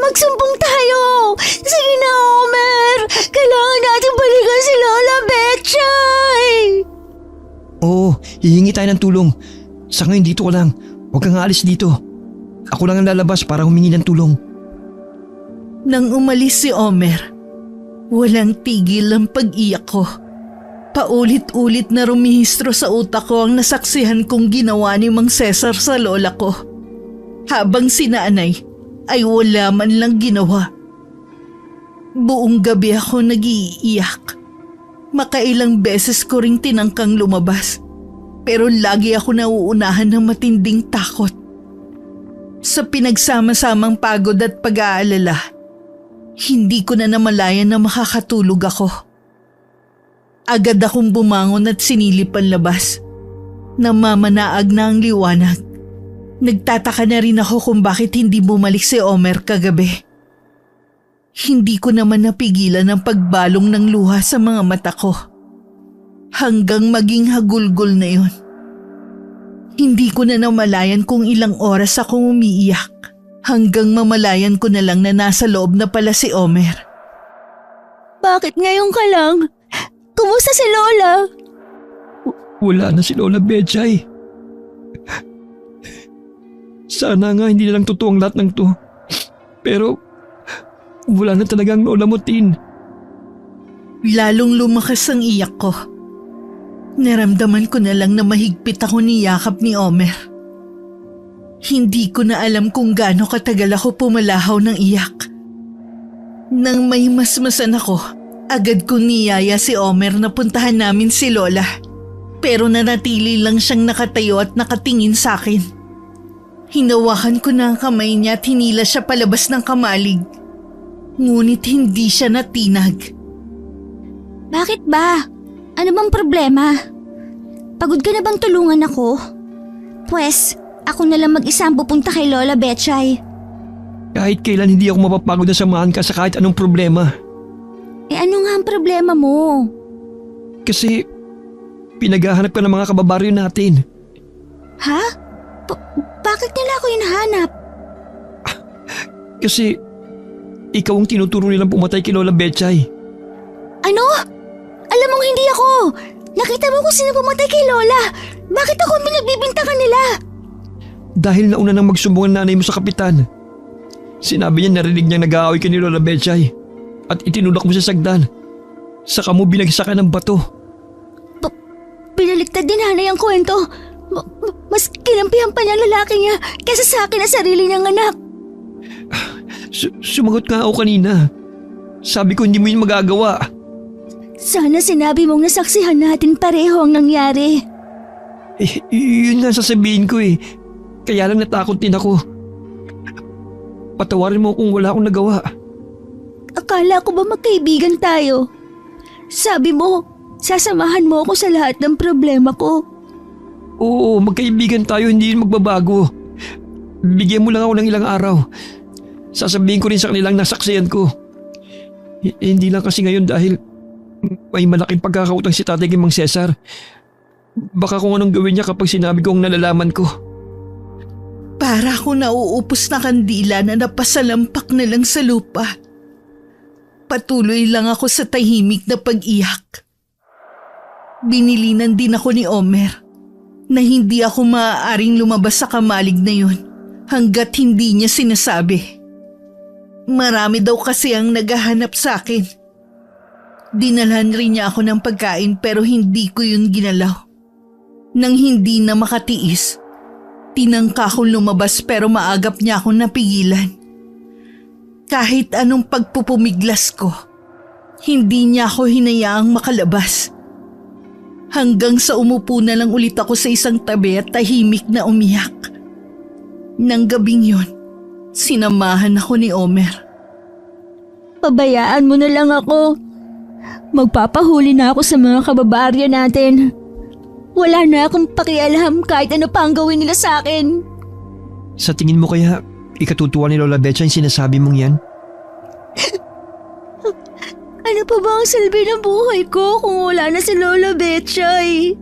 Magsumbong tayo! Sige na, Omer! Kailangan natin balikan si Lola Betchay! Oo, hihingi tayo ng tulong. Sa ngayon dito ko lang. Huwag kang aalis dito. Ako lang ang lalabas para humingi ng tulong. Nang umalis si Omer, walang tigil ang pag-iyak ko. Paulit-ulit na rumihistro sa utak ko ang nasaksihan kong ginawa ni Mang Cesar sa lola ko. Habang si Nanay ay wala man lang ginawa. Buong gabi ako nag-iiyak. Makailang beses ko ring tinangkang lumabas, pero lagi ako nauunahan ng matinding takot. Sa pinagsama-samang pagod at pag-aalala, hindi ko na namalayan na makakatulog ako. Agad akong bumangon at sinilip ang labas. Namamanaag na ang liwanag. Nagtataka na rin ako kung bakit hindi bumalik si Omer kagabi. Hindi ko naman napigilan ang pagbalong ng luha sa mga mata ko. Hanggang maging hagulgol na yun. Hindi ko na namalayan kung ilang oras akong umiiyak. Hanggang mamalayan ko na lang na nasa loob na pala si Omer. Bakit ngayon ka lang? Kumusta si Lola? Wala na si Lola Betchay. Sana nga hindi na lang totoo ang lahat ng to. Pero wala na talagang Lola mo, Tin. Lalong lumakas ang iyak ko. Naramdaman ko na lang na mahigpit ako niyakap ni Omer. Hindi ko na alam kung gaano katagal ako pumalahaw ng iyak. Nang may masmasan ako, Agad kong niyaya si Omer na puntahan namin si Lola. Pero nanatili lang siyang nakatayo at nakatingin sa akin. Hinawakan ko na ang kamay niya at hinila siya palabas ng kamalig. Ngunit hindi siya natinag. Bakit ba? Ano bang problema? Pagod ka na bang tulungan ako? Pwes, ako na lang mag-isa ang pupunta kay Lola Betchay. Kahit kailan hindi ako mapapagod na samahan ka sa kahit anong problema. Ano nga ang problema mo? Kasi pinaghahanap ka ng mga kababaryo natin. Ha? Bakit nila ako hinahanap? Kasi ikaw ang tinuturo nilang pumatay kay Lola Betchay. Ano? Alam mong hindi ako. Nakita mo kung sino pumatay kay Lola. Bakit ako pinagbibintangan nila? Dahil nauna nang magsumbong ang nanay mo sa kapitan. Sinabi niya narinig niyang nag-aaway ka ni Lola Betchay at itinulak mo sa sagdan. Saka mo binagsakan ng bato. Pinaliktad din nanay ang kwento. Mas kinampihan pa niya ang lalaki niya kaysa sa akin na sarili niyang anak. Sumagot nga ako kanina. Sabi ko hindi mo yun magagawa. Sana sinabi mong nasaksihan natin pareho ang nangyari. Yun nga sasabihin ko eh. Kaya lang natakot din ako. Patawarin mo kung wala akong nagawa. Akala ko ba magkaibigan tayo? Sabi mo, sasamahan mo ako sa lahat ng problema ko. Oo, magkaibigan tayo, hindi yun magbabago. Bigyan mo lang ako ng ilang araw. Sasabihin ko rin sa kanilang nasaksihan ko. Hindi lang kasi ngayon dahil may malaking pagkakautang si tatay kay Mang Cesar. Baka kung anong gawin niya kapag sinabi ko ang nalalaman ko. Para akong nauupos na kandila na napasalampak na lang sa lupa. Patuloy lang ako sa tahimik na pag-iyak. Binilinan din ako ni Omer na hindi ako maaaring lumabas sa kamalig na yun hanggat hindi niya sinasabi. Marami daw kasi ang naghahanap sa akin. Dinalhan rin niya ako ng pagkain pero hindi ko yun ginalaw. Nang hindi na makatiis, tinangka akong lumabas pero maagap niya akong napigilan. Kahit anong pagpupumiglas ko, hindi niya ako hinayaang makalabas. Hanggang sa umupo na lang ulit ako sa isang tabi at tahimik na umiyak. Nang gabing yon, sinamahan ako ni Omer. Pabayaan mo na lang ako. Magpapahuli na ako sa mga kababarya natin. Wala na akong pakialam kahit ano pa ang gawin nila sa akin. Sa tingin mo kaya ikatutuwa ni Lola Betchay yung sinasabi mong yan? Ano pa ba ang silbi ng buhay ko kung wala na si Lola Betchay?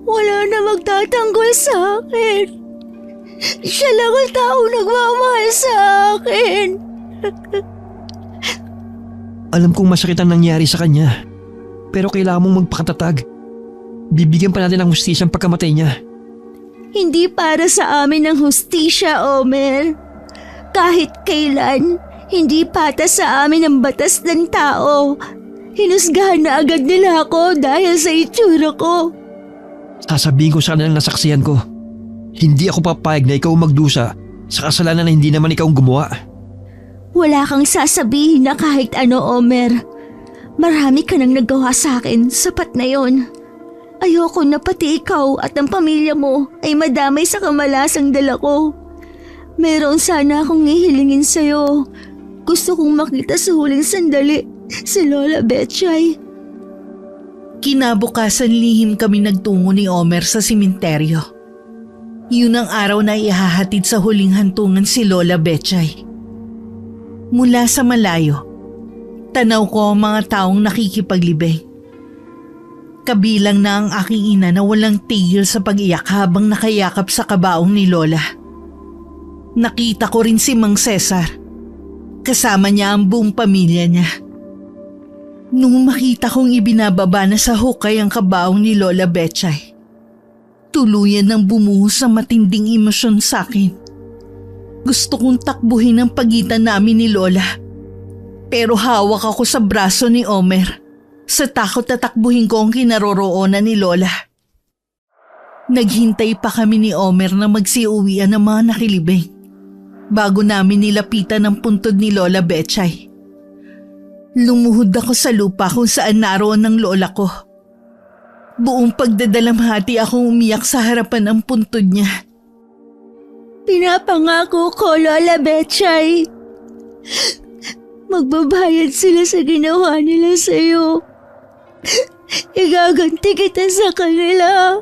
Wala na magtatanggol sa akin. Siya lang ang taong nagmamahal sa akin. Alam kong masakit ang nangyari sa kanya. Pero kailangan mong magpakatatag. Bibigyan pa natin ng hustisya ang pagkamatay niya. Hindi para sa amin ang hustisya, Omer. Kahit kailan, hindi patas sa amin ang batas ng tao. Hinusgahan na agad nila ako dahil sa itsura ko. Sasabihin ko sa kanilang nasaksihan ko. Hindi ako papayag na ikaw magdusa sa kasalanan na hindi naman ikaw ang gumawa. Wala kang sasabihin na kahit ano, Omer. Marami ka nang nagawa sa akin, sapat na yon. Ayoko na pati ikaw at ang pamilya mo ay madamay sa kamalasang dala ko. Meron sana akong ihilingin sa'yo. Gusto kong makita sa huling sandali si Lola Betchay. Kinabukasan lihim kami nagtungo ni Omer sa simenteryo. Yun ang araw na ihahatid sa huling hantungan si Lola Betchay. Mula sa malayo, tanaw ko ang mga taong nakikipaglibing. Kabilang na ang aking ina na walang tigil sa pag-iyak habang nakayakap sa kabaong ni Lola. Nakita ko rin si Mang Cesar. Kasama niya ang buong pamilya niya. Nung makita kong ibinababa na sa hukay ang kabaong ni Lola Betchay, tuluyan nang bumuhos ang matinding emosyon sa akin. Gusto kong takbuhin ang pagitan namin ni Lola. Pero hawak ako sa braso ni Omer. Sa takot na takbuhin ko ang kinaroroonan ni Lola. Naghintay pa kami ni Omer na magsiuwian ng mga nakilibing bago namin nilapitan ang puntod ni Lola Betchay. Lumuhod ako sa lupa kung saan naroon ang lola ko. Buong pagdadalamhati akong umiyak sa harapan ng puntod niya. Pinapangako ko, Lola Betchay. Magbabayad sila sa ginawa nila sa'yo. Igaganti kita sa kanila.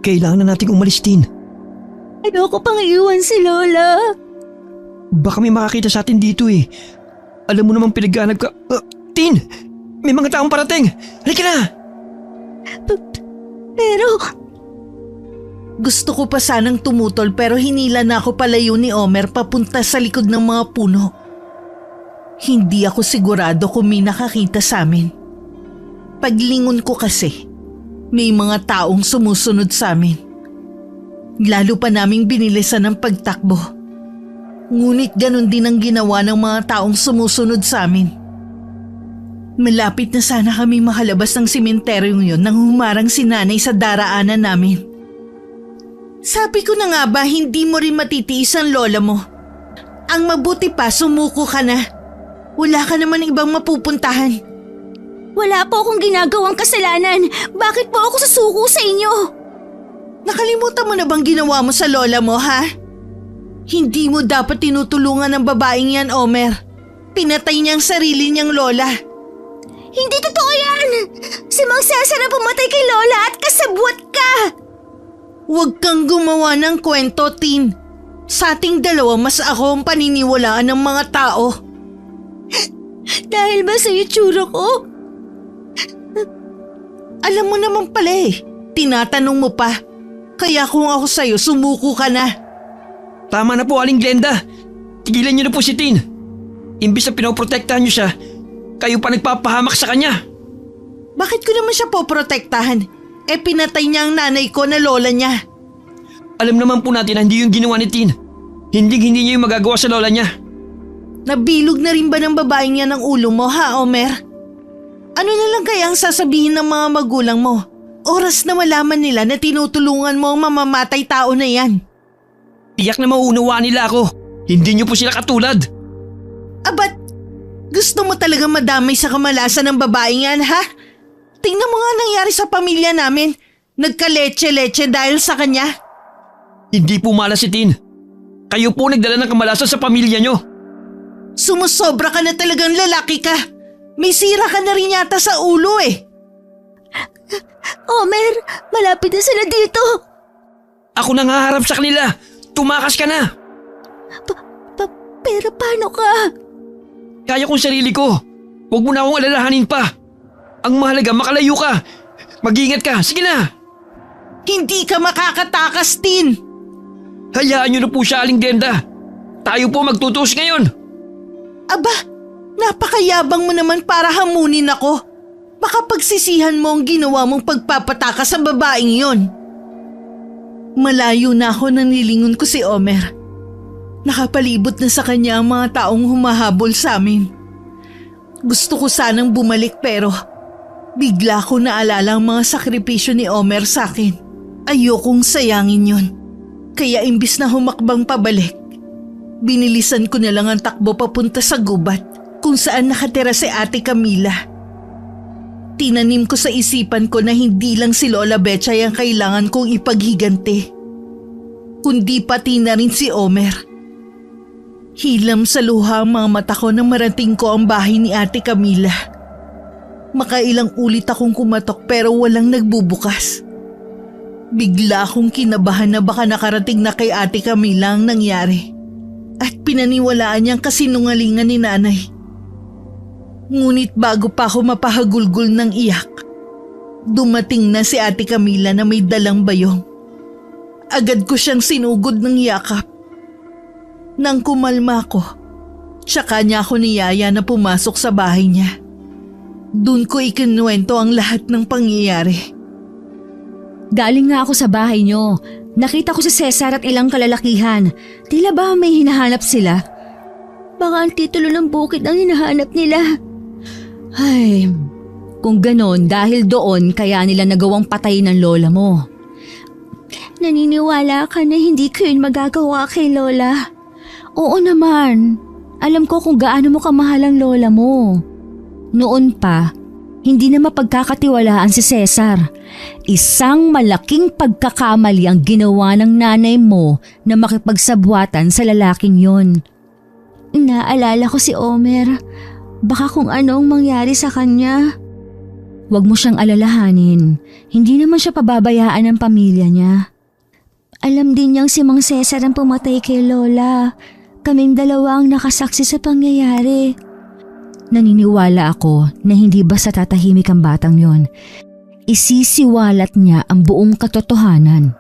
Kailangan na nating umalis, Tin. Ayoko pang iwan si Lola. Baka may makakita sa atin dito eh. Alam mo namang pinagganap ka. Tin! May mga taong parating! Halika na! Pero Gusto ko pa sanang tumutol pero hinila na ako palayo ni Omer papunta sa likod ng mga puno. Hindi ako sigurado kung may nakakita sa amin. Paglingon ko kasi, may mga taong sumusunod sa amin. Lalo pa naming binilisan ng pagtakbo. Ngunit ganun din ang ginawa ng mga taong sumusunod sa amin. Malapit na sana kami makalabas ng sementeryong yun nang humarang si nanay sa daraanan namin. Sabi ko na nga ba hindi mo rin matitiis ang lola mo? Ang mabuti pa sumuko ka na. Wala ka naman ibang mapupuntahan. wala po akong ginagawang kasalanan. Bakit po ako susuko sa inyo? Nakalimutan mo na bang ginawa mo sa lola mo, ha? Hindi mo dapat tinutulungan ng babaeng yan, Omer. Pinatay niya ang sarili niyang lola. Hindi totoo yan! Si Mang Cesar na pumatay kay Lola at kasabwat ka! Huwag kang gumawa ng kwento, Tin. Sa ating dalawa, mas ako ang paniniwalaan ng mga tao. Dahil ba sa itsura ko? Alam mo naman pala eh. Tinatanong mo pa. Kaya kung ako sa'yo, sumuko ka na. Tama na po, Aling Glenda. Tigilan niyo na po si Tin. Imbis na pinoprotektahan niyo siya, kayo pa nagpapahamak sa kanya. Bakit ko naman siya poprotektahan? Pinatay niya ang nanay ko na lola niya. Alam naman po natin na hindi yung ginawa ni Tin. Hindi niya yung magagawa sa lola niya. Nabilog na rin ba ng babaeng yan ang ulo mo, ha, Omer? Ano na lang kaya ang sasabihin ng mga magulang mo? Oras na malaman nila na tinutulungan mo ang mamamatay tao na yan. Tiyak na mauunawaan nila ako. Hindi niyo po sila katulad. Abat, gusto mo talagang madamay sa kamalasan ng babaeng yan, ha? Tingnan mo nga nangyari sa pamilya namin. Nagka-leche-leche dahil sa kanya. Hindi po malas si Tin. Kayo po nagdala ng kamalasan sa pamilya niyo. Sumusobra ka na talagang lalaki ka. May sira ka na rin yata sa ulo eh. Omer, malapit na sila dito. Ako nang haharap sa kanila. Tumakas ka na. Pero paano ka? Kaya kong sarili ko. Huwag mo na akong alalahanin pa. Ang mahalaga, makalayo ka. Mag-ingat ka. Sige na. Hindi ka makakatakas, Tin. Hayaan niyo na po siya, Aling Glenda. Tayo po magtutuos ngayon. Aba, napakayabang mo naman para hamunin ako. Baka pagsisihan mo ang ginawa mong pagpapatakas sa babaeng yon. Malayo na ako nang nilingon ko si Omer. Nakapalibot na sa kanya ang mga taong humahabol sa amin. Gusto ko sanang bumalik pero bigla ko naalala ang mga sakripisyo ni Omer sa akin. Ayokong sayangin yon. Kaya imbis na humakbang pabalik, binilisan ko na lang ang takbo papunta sa gubat kung saan nakatira si Ate Camila. Tinanim ko sa isipan ko na hindi lang si Lola Betchay ang kailangan kong ipaghiganti, kundi pati na rin si Omer. Hilam sa luha ang mga mata ko nang marating ko ang bahay ni Ate Camila. Makailang ulit akong kumatok pero walang nagbubukas. Bigla akong kinabahan na baka nakarating na kay Ate Camila ang nangyari at pinaniwalaan niyang kasinungalingan ni nanay. Ngunit bago pa ako mapahagulgol ng iyak, dumating na si Ate Camila na may dalang bayong. Agad ko siyang sinugod ng yakap. Nang kumalma ko, tsaka niya ako niyaya na pumasok sa bahay niya. Doon ko ikinuwento ang lahat ng pangyayari. Galing nga ako sa bahay niyo. Nakita ko si Cesar at ilang kalalakihan. Tila ba may hinahanap sila? Baka ang titulo ng bukid ang hinahanap nila. Ay, kung ganon dahil doon kaya nila nagawang patay ng lola mo. Naniniwala ka na hindi ko yun magagawa kay Lola? Oo naman. Alam ko kung gaano mo kamahal ang lola mo. Noon pa, hindi na mapagkakatiwalaan si Cesar. Isang malaking pagkakamali ang ginawa ng nanay mo na makipagsabwatan sa lalaking yon. Naalala ko si Omer. Baka kung ano ang mangyari sa kanya. Huwag mo siyang alalahanin. Hindi naman siya pababayaan ng pamilya niya. Alam din niyang si Mang Cesar ang pumatay kay Lola. Kaming dalawa ang nakasaksi sa pangyayari. Naniniwala ako na hindi basta tatahimik ang batang yon. Isisiwalat niya ang buong katotohanan.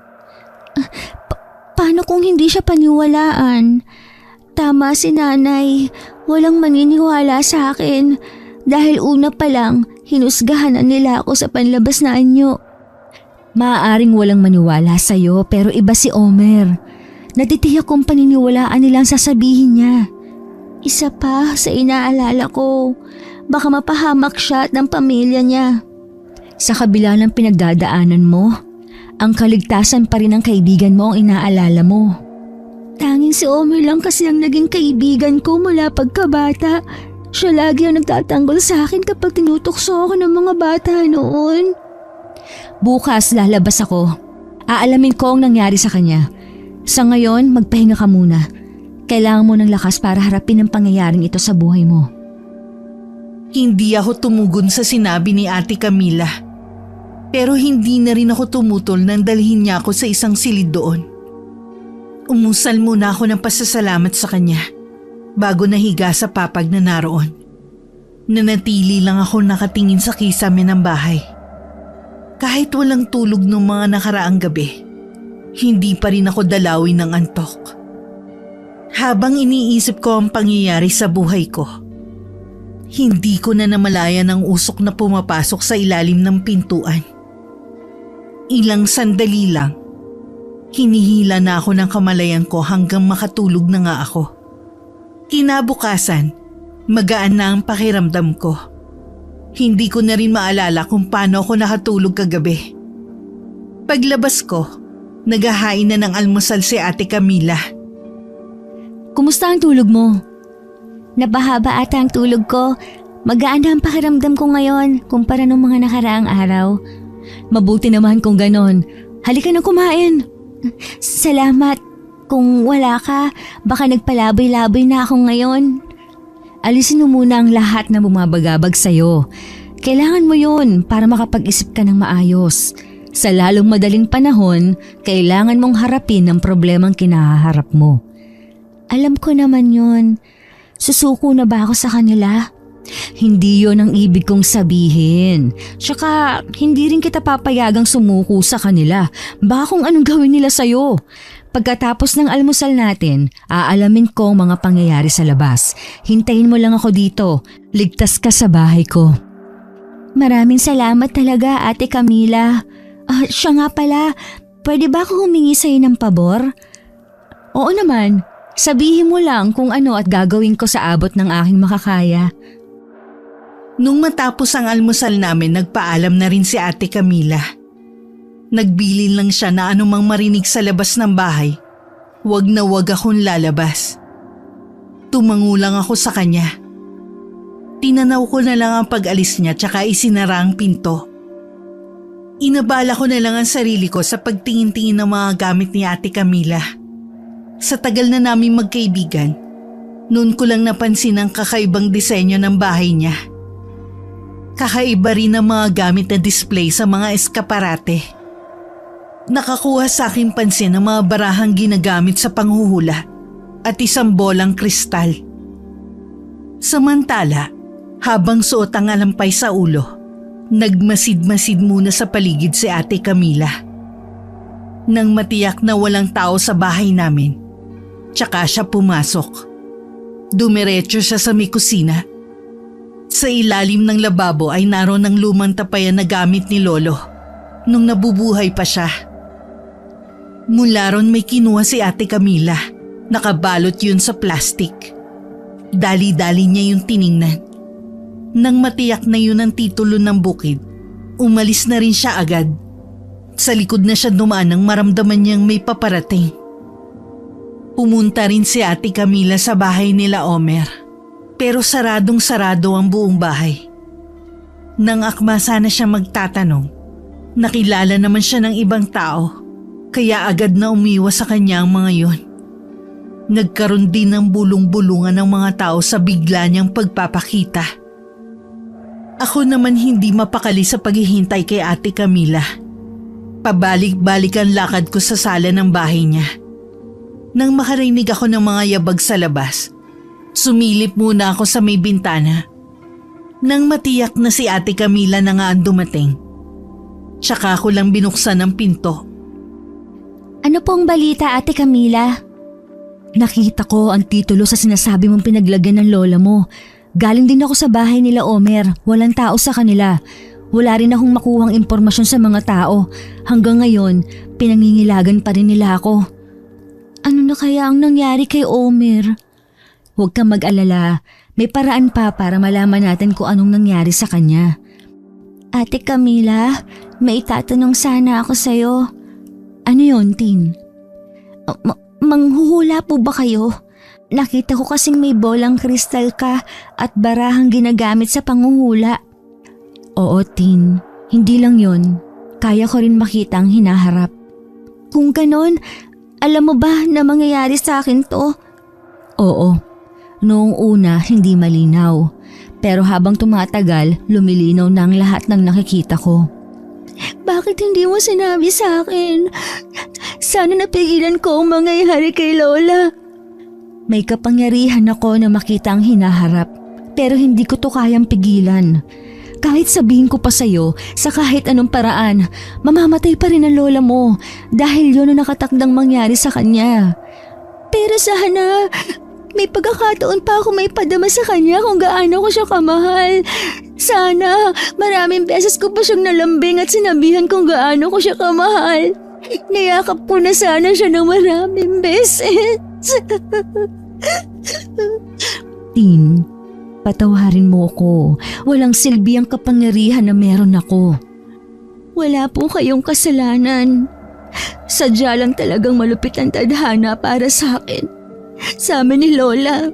Paano kung hindi siya paniwalaan? Tama si nanay. Walang maniniwala sa akin. Dahil una pa lang, hinusgahan na nila ako sa panlabas na anyo. Maaaring walang maniwala sa'yo pero iba si Omer. Natitiyak kong paniniwalaan nilang sasabihin niya. Isa pa sa inaalala ko, baka mapahamak siya at ng pamilya niya. Sa kabila ng pinagdadaanan mo, ang kaligtasan pa rin ng kaibigan mo ang inaalala mo. Tanging si Omer lang kasi ang naging kaibigan ko mula pagkabata. Siya lagi ang nagtatanggol sa akin kapag tinutokso ako ng mga bata noon. Bukas lalabas ako. Aalamin ko ang nangyari sa kanya. Sa ngayon, magpahinga ka muna. Kailangan mo ng lakas para harapin ang pangyayaring ito sa buhay mo. Hindi ako tumugon sa sinabi ni Ate Camila. Pero hindi na rin ako tumutol nang dalhin niya ako sa isang silid doon. Umusal muna ako ng pasasalamat sa kanya bago nahiga sa papag na naroon. Nanatili lang ako nakatingin sa kisame ng bahay. Kahit walang tulog ng mga nakaraang gabi, hindi pa rin ako dalawin ng antok. Habang iniisip ko ang pangyayari sa buhay ko, hindi ko na namalayan ang usok na pumapasok sa ilalim ng pintuan. Ilang sandali lang, hinihila na ako ng kamalayan ko hanggang makatulog na nga ako. Kinabukasan, magaan na ang pakiramdam ko. Hindi ko na rin maalala kung paano ako nakatulog kagabi. Paglabas ko, naghahain na ng almusal si Ate Camila. Kumusta ang tulog mo? Napahaba ata ang tulog ko. Magaan na ang pakiramdam ko ngayon kumpara nung mga nakaraang araw. Mabuti naman kung ganon. Halika na kumain. Salamat. Kung wala ka, baka nagpalaboy-laboy na ako ngayon. Alisin mo muna ang lahat na bumabagabag sa'yo. Kailangan mo yun para makapag-isip ka ng maayos. Sa lalong madaling panahon, kailangan mong harapin ang problemang kinaharap mo. Alam ko naman yun. Susuko na ba ako sa kanila? Hindi yon ang ibig kong sabihin. Tsaka hindi rin kita papayagang sumuko sa kanila. Baka kung anong gawin nila sa'yo. Pagkatapos ng almusal natin, aalamin ko ang mga pangyayari sa labas. Hintayin mo lang ako dito. Ligtas ka sa bahay ko. Maraming salamat talaga, Ate Camila. Siya nga pala, pwede ba ako humingi sa'yo ng pabor? Oo naman, sabihin mo lang kung ano at gagawin ko sa abot ng aking makakaya. Nung matapos ang almusal namin, nagpaalam na rin si Ate Camila. Nagbilin lang siya na anumang marinig sa labas ng bahay, wag na wag akong lalabas. Tumango lang ako sa kanya. Tinanaw ko na lang ang pag-alis niya tsaka isinara ang pinto. Inabala ko na lang ang sarili ko sa pagtingin-tingin ng mga gamit ni Ate Camila. Sa tagal na naming magkaibigan, noon ko lang napansin ang kakaibang disenyo ng bahay niya. Kakaiba rin ang mga gamit na display sa mga eskaparate. Nakakuha sa aking pansin ang mga barahang ginagamit sa panghuhula at isang bolang kristal. Samantala, habang suot ang alampay sa ulo, nagmasid-masid muna sa paligid si Ate Camila. Nang matiyak na walang tao sa bahay namin, tsaka siya pumasok. Dumiretso siya sa may kusina. Sa ilalim ng lababo ay naroon ang lumang tapayan na gamit ni Lolo nung nabubuhay pa siya. Mula ron may kinuha si Ate Camila. Nakabalot yun sa plastik. Dali-dali niya yung tiningnan. Nang matiyak na yun ang titulo ng bukid, umalis na rin siya agad. Sa likod na siya dumaan nang maramdaman niyang may paparating. Pumunta rin si Ate Camila sa bahay nila Omer. Pero saradong-sarado ang buong bahay. Nang akma sana siya magtatanong, nakilala naman siya ng ibang tao, kaya agad na umiwas sa kanya ang mga yon. Nagkaroon din ng bulong-bulungan ng mga tao sa bigla niyang pagpapakita. Ako naman hindi mapakali sa paghihintay kay Ate Camila. Pabalik-balik ang lakad ko sa sala ng bahay niya. Nang makarinig ako ng mga yabag sa labas, sumilip muna ako sa may bintana. Nang matiyak na si Ate Camila na nga ang dumating, tsaka ako lang binuksan ang pinto. Ano pong balita, Ate Camila? Nakita ko ang titulo sa sinasabi mong pinaglagyan ng lola mo. Galing din ako sa bahay nila Omer. Walang tao sa kanila. Wala rin akong makuhang impormasyon sa mga tao. Hanggang ngayon, pinangingilagan pa rin nila ako. Ano na kaya ang nangyari kay Omer? Huwag kang mag-alala. May paraan pa para malaman natin kung anong nangyari sa kanya. Ate Camila, may itatanong sana ako sa'yo. Ano yon, Tin? Manghuhula po ba kayo? Nakita ko kasing may bolang kristal ka at barahang ginagamit sa panghuhula. Oo, Tin. Hindi lang yon. Kaya ko rin makita ang hinaharap. Kung ganon, alam mo ba na mangyayari sa akin to? Oo. Noong una, hindi malinaw. Pero habang tumatagal, lumilinaw na ang lahat ng nakikita ko. Bakit hindi mo sinabi sa akin? Sana napigilan ko ang mangyayari kay Lola. May kapangyarihan ako na makita ang hinaharap, pero hindi ko to kayang pigilan. Kahit sabihin ko pa sa'yo, sa kahit anong paraan, mamamatay pa rin ang lola mo dahil yun ang nakatakdang mangyari sa kanya. Pero sana, may pagkakataon pa ako may padama sa kanya kung gaano ko siya kamahal. Sana, maraming beses ko pa siyang nalambing at sinabihan kung gaano ko siya kamahal. Niyakap ko na sana siya ng maraming beses. Tin, patawarin mo ko. Walang silbi ang kapangyarihan na meron ako. Wala po kayong kasalanan. Sadya lang talagang malupit ang tadhana para sa akin. Sa amin ni Lola.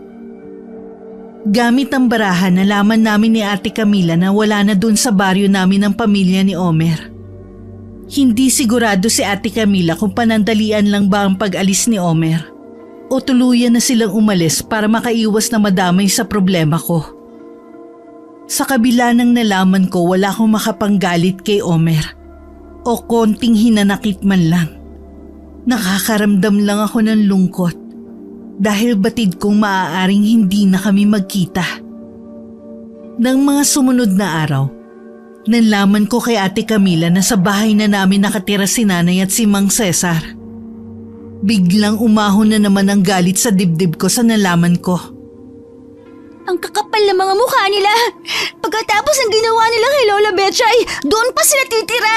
Gamit ang barahan, nalaman namin ni Ate Camila na wala na dun sa baryo namin ang pamilya ni Omer. Hindi sigurado si Ate Camila kung panandalian lang ba ang pag-alis ni Omer o tuluyan na silang umalis para makaiwas na madamay sa problema ko. Sa kabila ng nalaman ko, wala akong makapanggalit kay Omer o konting hinanakit man lang. Nakakaramdam lang ako ng lungkot dahil batid kong maaaring hindi na kami magkita. Nang mga sumunod na araw, nalaman ko kay Ate Camila na sa bahay na namin nakatira si Nanay at si Mang Cesar. Biglang umahon na naman ang galit sa dibdib ko sa nalaman ko. Ang kakapal ng mga mukha nila! Pagkatapos ng ginawa nila kay Lola Betchay, doon pa sila titira!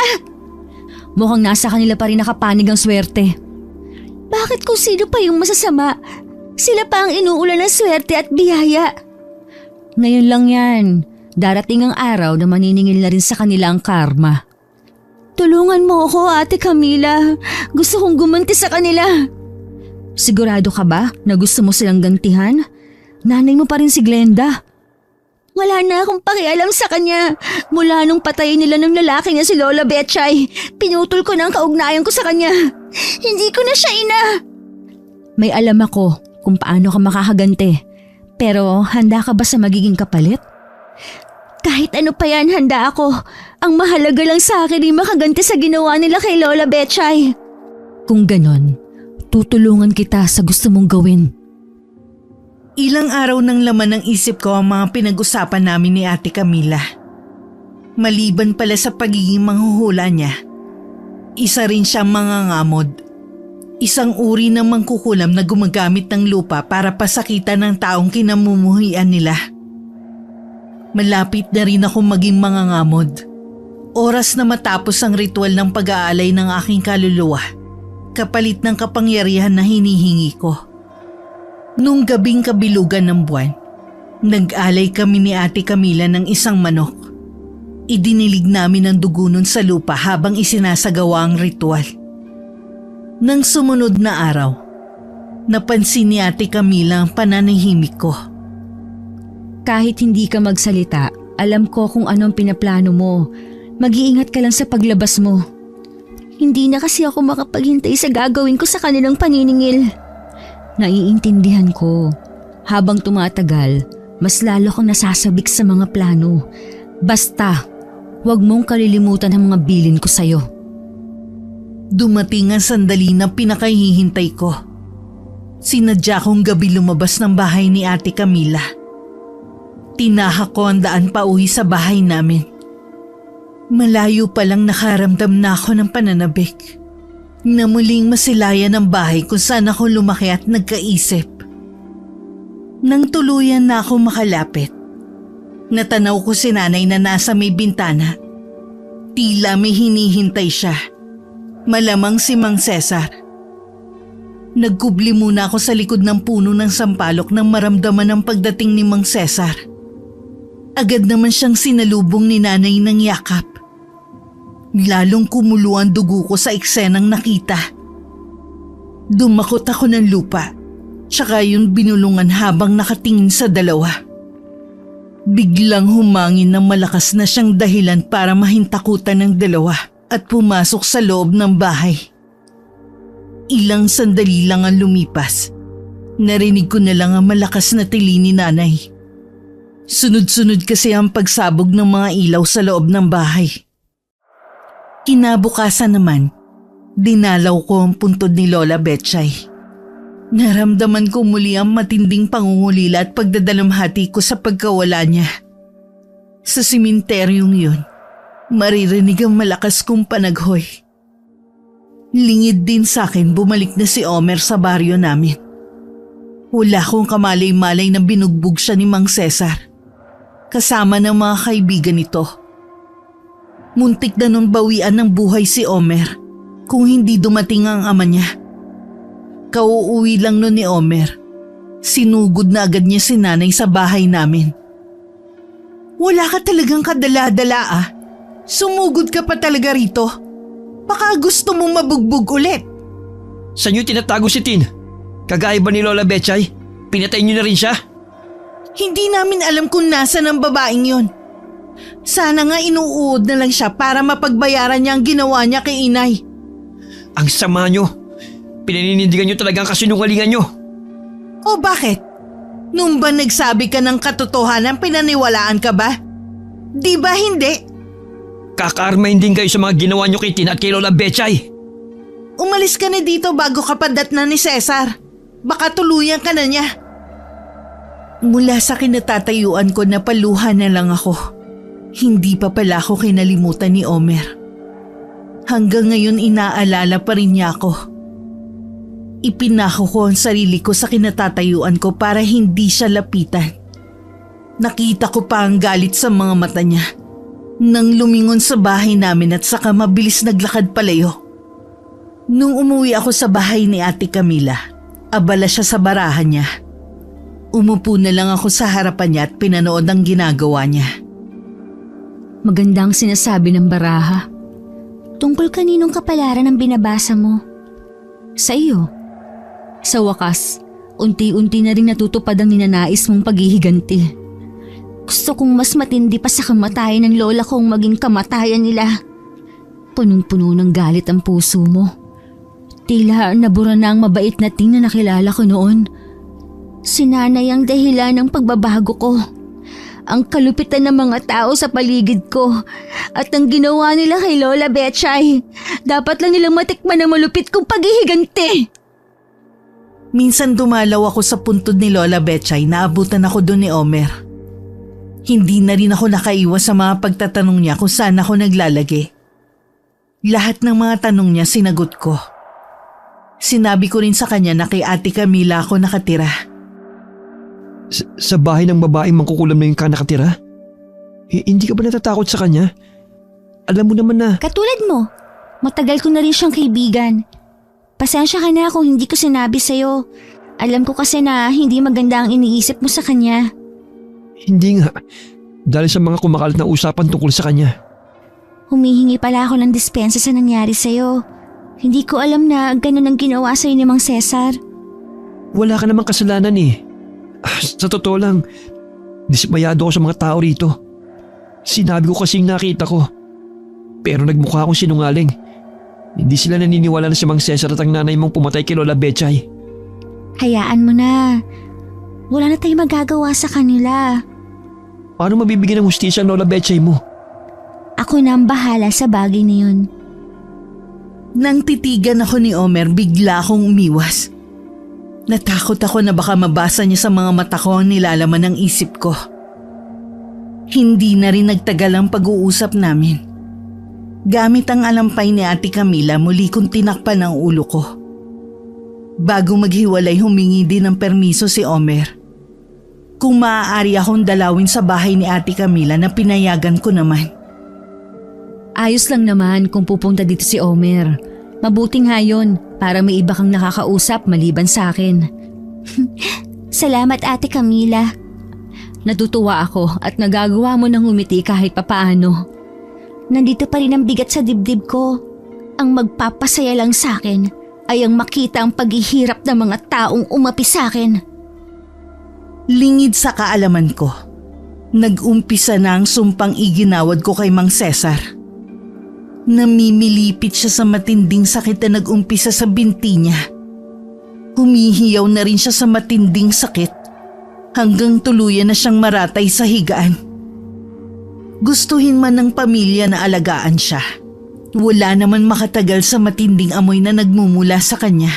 Mukhang nasa kanila pa rin nakapanig ang swerte. Bakit kung sino pa yung masasama? Sila pa ang inuulan ng swerte at biyaya. Ngayon lang yan. Darating ang araw na maniningil na rin sa kanila ang karma. Tulungan mo ako, Ate Camila. Gusto kong gumanti sa kanila. Sigurado ka ba na gusto mo silang gantihan? Nanay mo pa rin si Glenda. Wala na akong pakialam sa kanya. Mula nung patayin nila ng lalaki niya si Lola Betchay, pinutol ko na ang kaugnayan ko sa kanya. Hindi ko na siya ina. May alam ako kung paano ka makakaganti. Pero handa ka ba sa magiging kapalit? Kahit ano pa yan, handa ako. Ang mahalaga lang sa akin ay makaganti sa ginawa nila kay Lola Betchay. Kung ganon, tutulungan kita sa gusto mong gawin. Ilang araw nang laman ng isip ko ang mga pinag-usapan namin ni Ate Camila. Maliban pala sa pagiging manghuhula niya, isa rin siyang mangangamod. Isang uri ng mangkukulam na gumagamit ng lupa para pasakitan ng taong kinamumuhian nila. Malapit na rin ako maging mangangamod. Oras na matapos ang ritual ng pag-aalay ng aking kaluluwa, kapalit ng kapangyarihan na hinihingi ko. Nung gabing kabilugan ng buwan, nag-alay kami ni Ate Camila ng isang manok. Idinilig namin ang dugo nun sa lupa habang isinasagawa ang ritual. Nang sumunod na araw, Napansin ni Ate Camila ang pananahimik ko. Kahit hindi ka magsalita, alam ko kung anong pinaplano mo. Mag-iingat ka lang sa paglabas mo. Hindi na kasi ako makapaghintay sa gagawin ko sa kanilang paniningil. Naiintindihan ko. Habang tumatagal, mas lalo kong nasasabik sa mga plano. Basta, huwag mong kalilimutan ang mga bilin ko sa'yo. Dumating ang sandali na pinakahihintay ko. Sinadya kong gabi lumabas ng bahay ni Ate Camila. Tinahak ko ang daan pauwi sa bahay namin. Malayo pa lang nakaramdam na ako ng pananabik. Na muling masilayan ang bahay kung saan ako lumaki at nagkaisip. Nang tuluyan na ako makalapit, natanaw ko si nanay na nasa may bintana. Tila may hinihintay siya. Malamang si Mang Cesar. Nagkubli muna ako sa likod ng puno ng sampalok nang maramdaman ang pagdating ni Mang Cesar. Agad naman siyang sinalubong ni nanay ng yakap. Lalong kumulo ang dugo ko sa eksenang nakita. Dumakot ako ng lupa, tsaka yung binulungan habang nakatingin sa dalawa. Biglang humangin ng malakas na siyang dahilan para mahintakutan ng dalawa at pumasok sa loob ng bahay. Ilang sandali lang ang lumipas. Narinig ko na lang ang malakas na tili ni nanay. Sunod-sunod kasi ang pagsabog ng mga ilaw sa loob ng bahay. Kinabukasan naman, dinalaw ko ang puntod ni Lola Betchay. Naramdaman ko muli ang matinding pangungulila at pagdadalamhati ko sa pagkawala niya. Sa simenteryong yun, maririnig ang malakas kong panaghoy. Lingid din sa akin bumalik na si Omer sa baryo namin. Wala akong kamalay-malay na binugbog siya ni Mang Cesar. Kasama ng mga kaibigan nito. Muntik na nung bawian ng buhay si Omer kung hindi dumating ang ama niya. Kauuwi lang nun ni Omer. Sinugod na agad niya si nanay sa bahay namin. Wala ka talagang kadala-dala ah. Sumugod ka pa talaga rito. Baka gusto mong mabugbog ulit. Saan niyo tinatago si Tin? Kagaya ba ni Lola Betchay? Pinatay niyo na rin siya? Hindi namin alam kung nasa ng babaeng yon. Sana nga inuud na lang siya para mapagbayaran niya ang ginawa niya kay inay. Ang sama niyo. Pinaninindigan niyo talaga ang kasinungalingan niyo. O bakit? Nung ba nagsabi ka ng katotohanan, pinaniwalaan ka ba? Di ba hindi? Kakaarmahin din kayo sa mga ginawa niyo kay Tin at kay Lola Betchay. Umalis ka na dito bago ka padatnan ni Cesar. Baka tuluyan ka na niya. Mula sa kinatatayuan ko napaluha na lang ako. Hindi pa pala ako kinalimutan ni Omer. Hanggang ngayon inaalala pa rin niya ako. Ipinako ko ang sarili ko sa kinatatayuan ko para hindi siya lapitan. Nakita ko pa ang galit sa mga mata niya. Nang lumingon sa bahay namin at saka mabilis naglakad palayo. Nung umuwi ako sa bahay ni Ate Camila, abala siya sa barahan niya. Umupo na lang ako sa harapan niya at pinanood ang ginagawa niya. Magandang sinasabi ng baraha. Tungkol kaninong kapalaran ang binabasa mo? Sa iyo. Sa wakas, unti-unti na rin natutupad ang ninanais mong paghihiganti. Gusto kong mas matindi pa sa kamatayan ng lola kong maging kamatayan nila. Punong-puno ng galit ang puso mo. Tila nabura na ang mabait na Tin na nakilala ko noon. Si nanay ang dahilan ng pagbabago ko. Ang kalupitan ng mga tao sa paligid ko at ang ginawa nila kay Lola Betchay. Dapat lang nilang matikman ang malupit kong paghihiganti. Minsan dumalaw ako sa puntod ni Lola Betchay, naabutan ako doon ni Omer. Hindi na rin ako nakaiwas sa mga pagtatanong niya kung saan ako naglalagi. Lahat ng mga tanong niya sinagot ko. Sinabi ko rin sa kanya na kay Ate Camila ako nakatira. Sa bahay ng babaeng mangkukulam na yung ka nakatira? Hindi ka ba natatakot sa kanya? Alam mo naman na… Katulad mo, matagal ko na rin siyang kaibigan. Pasensya ka na kung hindi ko sinabi sa'yo. Alam ko kasi na hindi maganda ang iniisip mo sa kanya. Hindi nga. Dahil sa mga kumakalat na usapan tungkol sa kanya. Humihingi pala ako ng dispensa sa nangyari sa'yo. Hindi ko alam na ganun ang ginawa sa'yo ni Mang Cesar. Wala ka namang kasalanan eh. Sa totoo lang, dismayado ako sa mga tao rito. Sinabi ko kasing nakita ko. Pero nagmukha akong sinungaling. Hindi sila naniniwala na si Mang Cesar at ang nanay mong pumatay kay Lola Betchay. Hayaan mo na. Wala na tayong magagawa sa kanila. Paano mabibigyan ng hustisya ang Lola Betchay mo? Ako na ang bahala sa bagay na yun. Nang titigan ako ni Omer, bigla akong umiwas. Natakot ako na baka mabasa niya sa mga mata ko ang nilalaman ng isip ko. Hindi na rin nagtagal ang pag-uusap namin. Gamit ang alampay ni Ate Camila, muli kong tinakpan ang ulo ko. Bago maghiwalay, humingi din ng permiso si Omer. Kung maaari akong dalawin sa bahay ni Ate Camila na pinayagan ko naman. Ayos lang naman kung pupunta dito si Omer. Mabuti nga yun para may iba kang nakakausap maliban sa akin. Salamat Ate Camila. Natutuwa ako at nagagawa mo ng umiti kahit papaano. Nandito pa rin ang bigat sa dibdib ko. Ang magpapasaya lang sa akin ay ang makita ang paghihirap ng mga taong umapi sa akin. Lingid sa kaalaman ko, nag-umpisa na ang sumpang iginawad ko kay Mang Cesar. Namimilipit siya sa matinding sakit na nag-umpisa sa binti niya. Humihiyaw na rin siya sa matinding sakit hanggang tuluyan na siyang maratay sa higaan. Gustuhin man ng pamilya na alagaan siya. Wala naman makatagal sa matinding amoy na nagmumula sa kanya.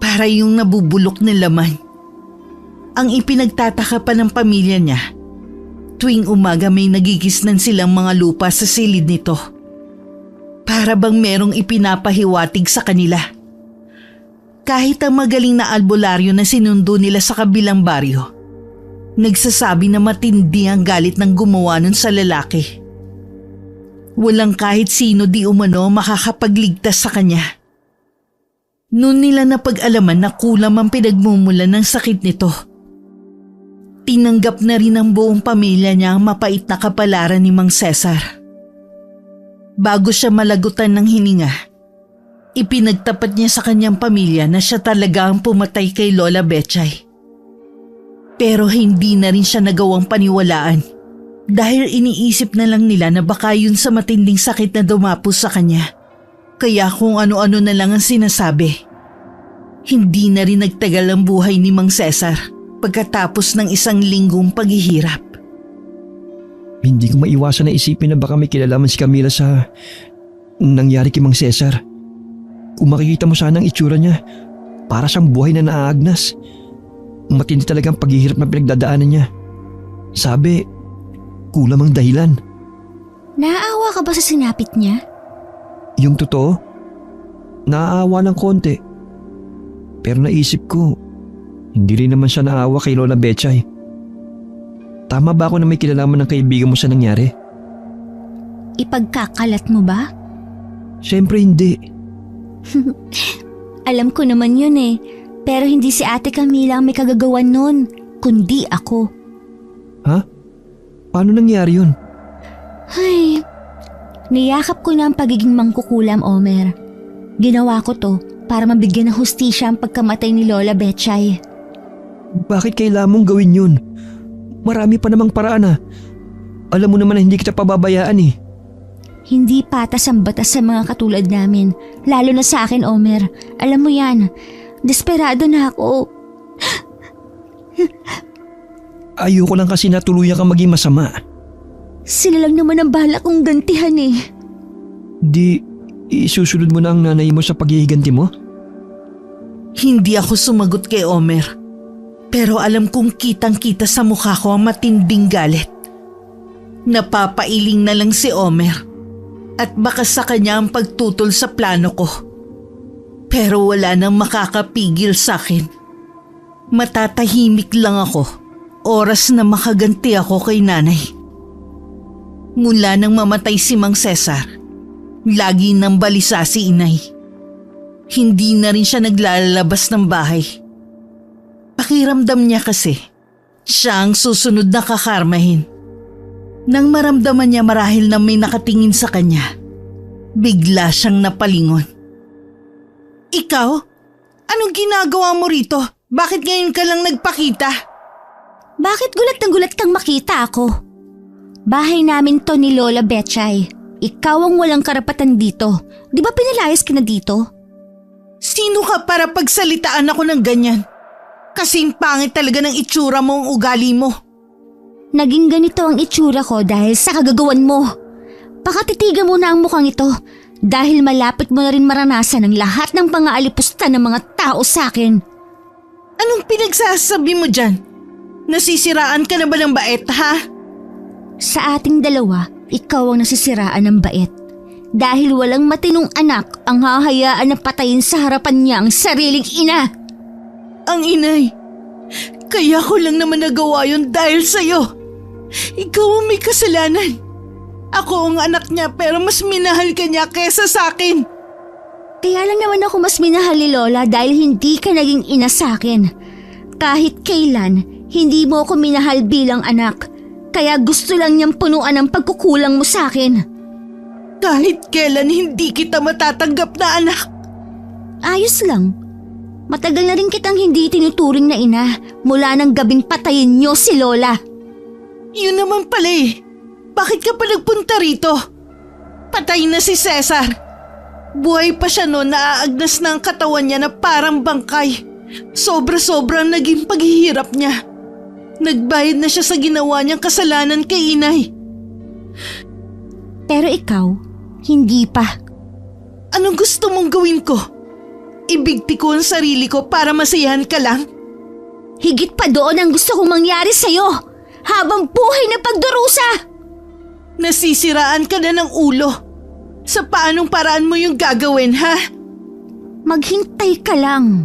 Para yung nabubulok na laman. Ang ipinagtataka pa ng pamilya niya, tuwing umaga may nagigisnan silang mga lupa sa silid nito. Para bang merong ipinapahiwatig sa kanila. Kahit ang magaling na albularyo na sinundo nila sa kabilang baryo, nagsasabi na matindi ang galit ng gumawa nun sa lalaki. Walang kahit sino di umano makakapagligtas sa kanya. Noon nila napag-alaman na kulam ang pinagmumulan ng sakit nito. Tinanggap na rin ng buong pamilya niya ang mapait na kapalaran ni Mang Cesar. Bago siya malagutan ng hininga, ipinagtapat niya sa kanyang pamilya na siya talaga ang pumatay kay Lola Betchay. Pero hindi na rin siya nagawang paniwalaan dahil iniisip na lang nila na baka yun sa matinding sakit na dumapos sa kanya. Kaya kung ano-ano na lang ang sinasabi. Hindi na rin nagtagal ang buhay ni Mang Cesar pagkatapos ng 1 linggong paghihirap. Hindi ko maiwasan na isipin na baka may kilalaman si Camila sa nangyari kay Mang Cesar. Kung makikita mo sana ang itsura niya, para siyang buhay na naaagnas. Matindi talagang paghihirap na pinagdadaanan niya. Sabi, kulam ang dahilan. Naaawa ka ba sa sinapit niya? Yung totoo, naaawa ng konti. Pero naisip ko, hindi rin naman siya naawa kay Lola Betchay. Tama ba ako na may kilalaman ng kaibigan mo sa nangyari? Ipagkakalat mo ba? Siyempre hindi. Alam ko naman yun eh. Pero hindi si Ate Camila ang may kagagawan nun, kundi ako. Ha? Paano nangyari yun? Ay, niyakap ko na ang pagiging mangkukulam, Omer. Ginawa ko to para mabigyan ng hustisya ang pagkamatay ni Lola Betchay. Bakit kailangan mong gawin yun? Marami pa namang paraan. Alam mo naman na hindi kita pababayaan eh. Hindi patas ang batas sa mga katulad namin, lalo na sa akin, Omer. Alam mo yan, desperado na ako. Ayoko lang kasi na tuluyan kang maging masama. Sila lang naman ang bahala kong gantihan eh. Di isusunod mo na ang nanay mo sa paghihiganti mo? Hindi ako sumagot kay Omer. Pero alam kong kitang-kita sa mukha ko ang matinding galit. Napapailing na lang si Omer at baka sa kanya ang pagtutol sa plano ko. Pero wala nang makakapigil sa akin. Matatahimik lang ako. Oras na makaganti ako kay nanay. Mula nang mamatay si Mang Cesar, lagi nang balisa si inay. Hindi na rin siya naglalabas ng bahay. Pakiramdam niya kasi, siya ang susunod na kakarmahin. Nang maramdaman niya marahil na may nakatingin sa kanya, bigla siyang napalingon. Ikaw? Anong ginagawa mo rito? Bakit ngayon ka lang nagpakita? Bakit gulat ng gulat kang makita ako? Bahay namin to ni Lola Betchay. Ikaw ang walang karapatan dito. Di ba pinalayas ka na dito? Sino ka para pagsalitaan ako ng ganyan? Kasing pangit talaga ng itsura mo ang ugali mo. Naging ganito ang itsura ko dahil sa kagagawan mo. Pakatitigan mo na ang mukhang ito dahil malapit mo na rin maranasan ang lahat ng pangaalipusta ng mga tao sa akin. Anong pinagsasabi mo dyan? Nasisiraan ka na ba ng bait, ha? Sa ating dalawa, ikaw ang nasisiraan ng bait. Dahil walang matinong anak ang hahayaan na patayin sa harapan niya ang sariling ina. Ang inay. Kaya ko lang naman nagawa yun dahil sa'yo. Ikaw ang may kasalanan. Ako ang anak niya pero mas minahal ka niya kesa sa akin. Kaya lang naman ako mas minahal ni Lola dahil hindi ka naging ina sa akin. Kahit kailan, hindi mo ako minahal bilang anak. Kaya gusto lang niyang punuan ang pagkukulang mo sa akin. Kahit kailan hindi kita matatanggap na anak. Ayos lang. Matagal na rin kitang hindi tinuturing na ina mula nang gabing patayin niyo si Lola. Yun naman pala eh. Bakit ka pa nagpunta rito? Patay na si Cesar. Buhay pa siya noon, naaagnas na ang katawan niya na parang bangkay. Sobra-sobrang naging paghihirap niya. Nagbayad na siya sa ginawa niyang kasalanan kay inay. Pero ikaw, hindi pa. Anong gusto mong gawin ko? Ibigti ko ang sarili ko para masayahan ka lang? Higit pa doon ang gusto kong mangyari sa'yo habang buhay na pagdurusa. Nasisiraan ka na ng ulo. Sa paanong paraan mo yung gagawin, ha? Maghintay ka lang.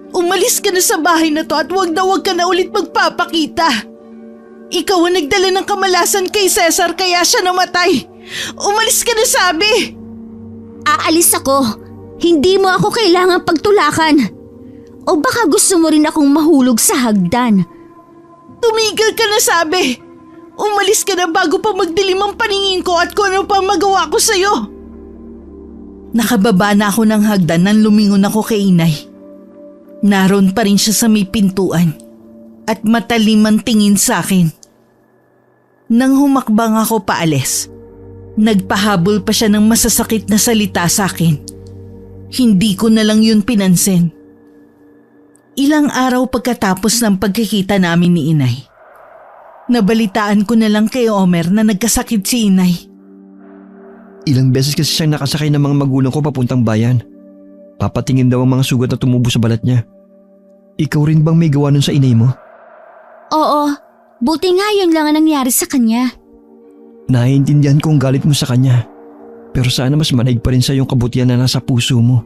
Umalis ka na sa bahay na to at wag ka na ulit magpapakita. Ikaw ang nagdala ng kamalasan kay Cesar kaya siya namatay. Umalis ka na, sabi! Aalis ako. Hindi mo ako kailangang pagtulakan. O baka gusto mo rin akong mahulog sa hagdan. Tumigil ka na, sabi! Umalis ka na bago pa magdilim ang paningin ko at kung ano pa magawa ko sa'yo. Nakababa na ako ng hagdan nang lumingon ako kay inay. Naroon pa rin siya sa may pintuan at matalim ang tingin sa akin. Nang humakbang ako paalis, nagpahabol pa siya ng masasakit na salita sa akin. Hindi ko na lang yun pinansin. Ilang araw pagkatapos ng pagkikita namin ni inay, nabalitaan ko na lang kay Omer na nagkasakit si inay. Ilang beses kasi siyang nakasakay ng mga magulang ko papuntang bayan. Papatingin daw ang mga sugat na tumubo sa balat niya. Ikaw rin bang may gawa nun sa inay mo? Oo, buti nga yun lang ang nangyari sa kanya. Naiintindihan ko ang galit mo sa kanya. Pero sana mas manaig pa rin sa yung kabutihan na nasa puso mo.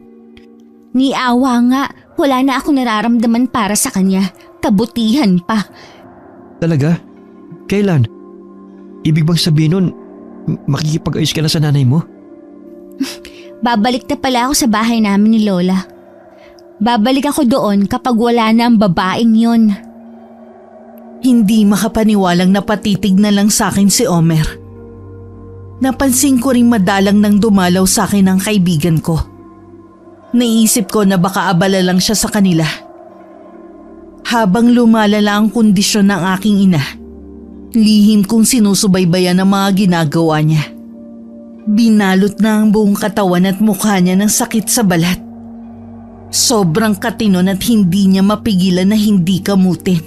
Ni awa nga, wala na akong nararamdaman para sa kanya. Kabutihan pa. Talaga? Kailan? Ibig bang sabihin nun, makikipag-ayos ka na sa nanay mo? Babalik na pala ako sa bahay namin ni Lola. Babalik ako doon kapag wala na ang babaeng yon. Hindi makapaniwalang napatitig na lang sa akin si Omer. Napansin ko rin madalang nang dumalaw sa akin ang kaibigan ko. Naisip ko na baka abala lang siya sa kanila. Habang lumalala ang kondisyon ng aking ina, lihim kong sinusubaybayan ang mga ginagawa niya. Binalot na ang buong katawan at mukha niya ng sakit sa balat. Sobrang katinon at hindi niya mapigilan na hindi kamutin,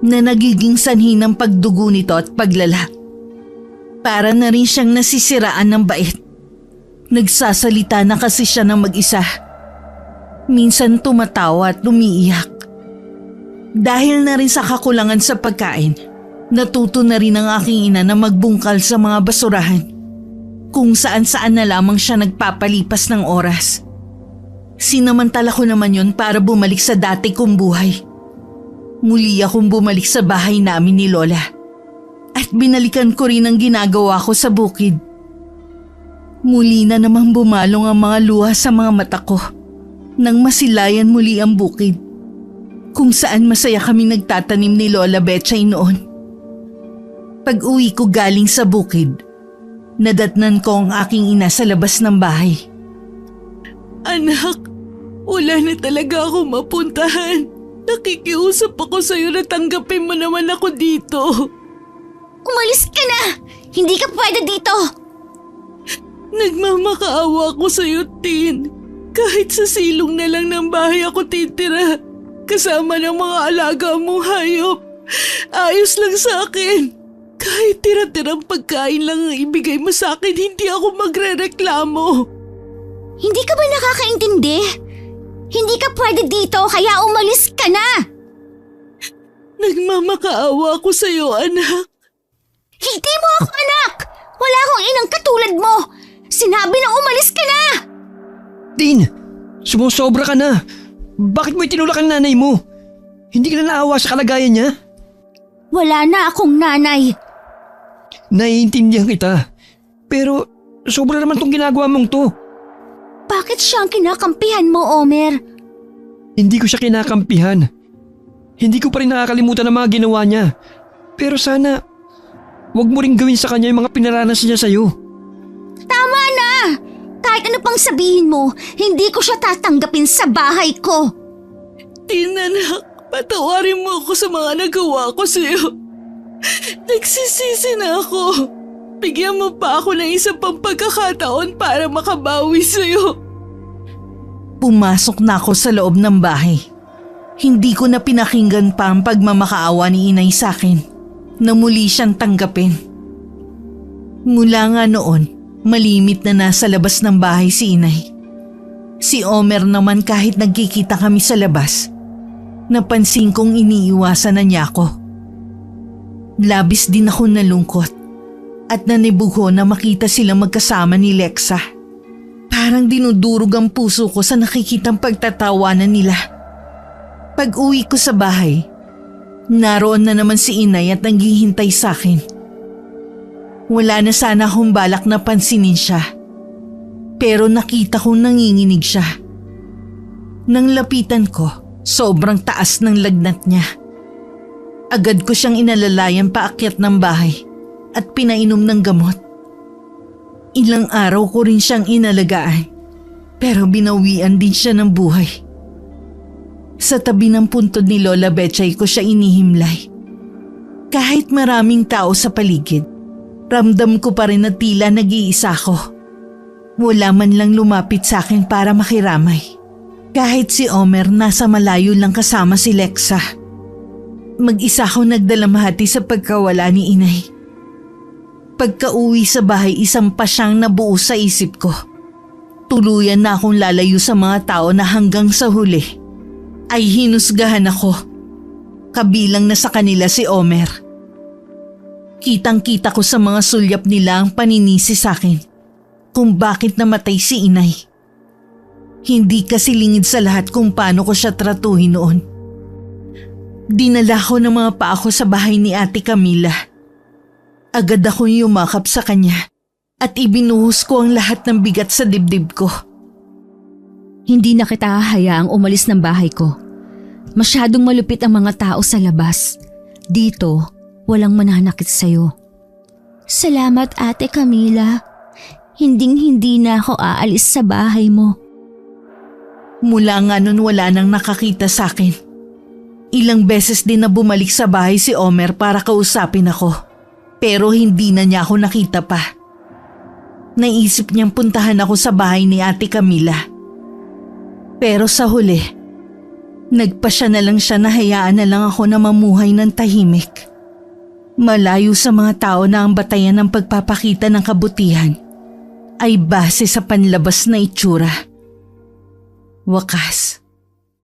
na nagiging sanhi ng pagdugo nito at paglala. Para na rin siyang nasisiraan ng bait. Nagsasalita na kasi siya ng mag-isa. Minsan tumatawa at umiiyak. Dahil na rin sa kakulangan sa pagkain, natuto na rin ang aking ina na magbungkal sa mga basurahan, kung saan-saan na lamang siya nagpapalipas ng oras. Sinamantala ko naman yun para bumalik sa dati kong buhay. Muli akong bumalik sa bahay namin ni Lola. At binalikan ko rin ang ginagawa ko sa bukid. Muli na namang bumalong ang mga luha sa mga mata ko nang masilayan muli ang bukid, kung saan masaya kami nagtatanim ni Lola Betchay noon. Pag-uwi ko galing sa bukid, nadatnan ko ang aking ina sa labas ng bahay. Anak, Wala na talaga ako mapuntahan. Nakikiusap ako sa'yo na tanggapin mo naman ako dito. Umalis ka na! Hindi ka pwede dito! Nagmamakaawa ako sa'yo, Tin. Kahit sa silong na lang ng bahay ako titira. Kasama ng mga alaga mong hayop. Ayos lang sa akin. Kahit tira-tirang pagkain lang ang ibigay mo sa akin, hindi ako magrereklamo. Hindi ka ba nakakaintindi? Hindi ka pwede dito kaya umalis ka na! Nagmamakaawa ako sa'yo, anak. Hindi mo ako anak! Wala akong inang katulad mo! Sinabi na umalis ka na! Tin, sumusobra ka na. Bakit mo itinulak ang nanay mo? Hindi ka na naawa sa kalagayan niya? Wala na akong nanay. Naiintindihan kita. Pero sobra naman tong ginagawa mong to. Bakit siya ang kinakampihan mo, Omer? Hindi ko siya kinakampihan. Hindi ko pa rin nakakalimutan ang mga ginawa niya. Pero sana, wag mo rin gawin sa kanya yung mga pinaranas niya sa'yo. Tama na! Kahit ano pang sabihin mo, hindi ko siya tatanggapin sa bahay ko. Tin, anak, patawarin mo ako sa mga nagawa ko sa'yo. Nagsisisi na ako. Bigyan mo pa ako ng isang pang pagkakataon para makabawi sa'yo. Pumasok na ako sa loob ng bahay. Hindi ko na pinakinggan pa ang pagmamakaawa ni inay sa akin na muli siyang tanggapin. Mula nga noon, malimit na nasa labas ng bahay si inay. Si Omer naman kahit nagkikita kami sa labas, napansin kong iniiwasan na niya ako. Labis din ako nalungkot at nanibugho na makita silang magkasama ni Lexa. Parang dinudurog ang puso ko sa nakikitang pagtatawanan nila. Pag-uwi ko sa bahay, naroon na naman si inay at naghihintay sa akin. Wala na sana akong balak na pansinin siya. Pero nakita kong nanginginig siya. Nang lapitan ko, sobrang taas ng lagnat niya. Agad ko siyang inalalayan paakyat ng bahay at pinainom ng gamot. Ilang araw ko rin siyang inalagaan, pero binawian din siya ng buhay. Sa tabi ng puntod ni Lola Betchay ko siya inihimlay. Kahit maraming tao sa paligid, ramdam ko pa rin na tila nag-iisa ko. Wala man lang lumapit sa akin para makiramay. Kahit si Omer nasa malayo lang kasama si Lexa. Mag-isa ako nagdalamhati sa pagkawala ni inay. Pagka-uwi sa bahay, isang pasyang nabuo sa isip ko. Tuluyan na akong lalayo sa mga tao na hanggang sa huli ay hinusgahan ako. Kabilang na sa kanila si Omer. Kitang-kita ko sa mga sulyap nila ang paninisi sa akin kung bakit namatay si inay. Hindi kasi lingid sa lahat kung paano ko siya tratuhin noon. Dinala ko ng mga paa ko sa bahay ni Ate Camila. Agad akong yumakap sa kanya at ibinuhos ko ang lahat ng bigat sa dibdib ko. Hindi na kita hahayaang umalis ng bahay ko. Masyadong malupit ang mga tao sa labas. Dito, walang mananakit sa'yo. Salamat, Ate Camila. Hinding-hindi na ako aalis sa bahay mo. Mula nga nun wala nang nakakita sa akin. Ilang beses din na bumalik sa bahay si Omer para kausapin ako. Pero hindi na niya ako nakita pa. Naisip niyang puntahan ako sa bahay ni Ate Camila. Pero sa huli, nagpasya na lang siya na hayaan na lang ako na mamuhay ng tahimik. Malayo sa mga tao na ang batayan ng pagpapakita ng kabutihan ay base sa panlabas na itsura. Wakas,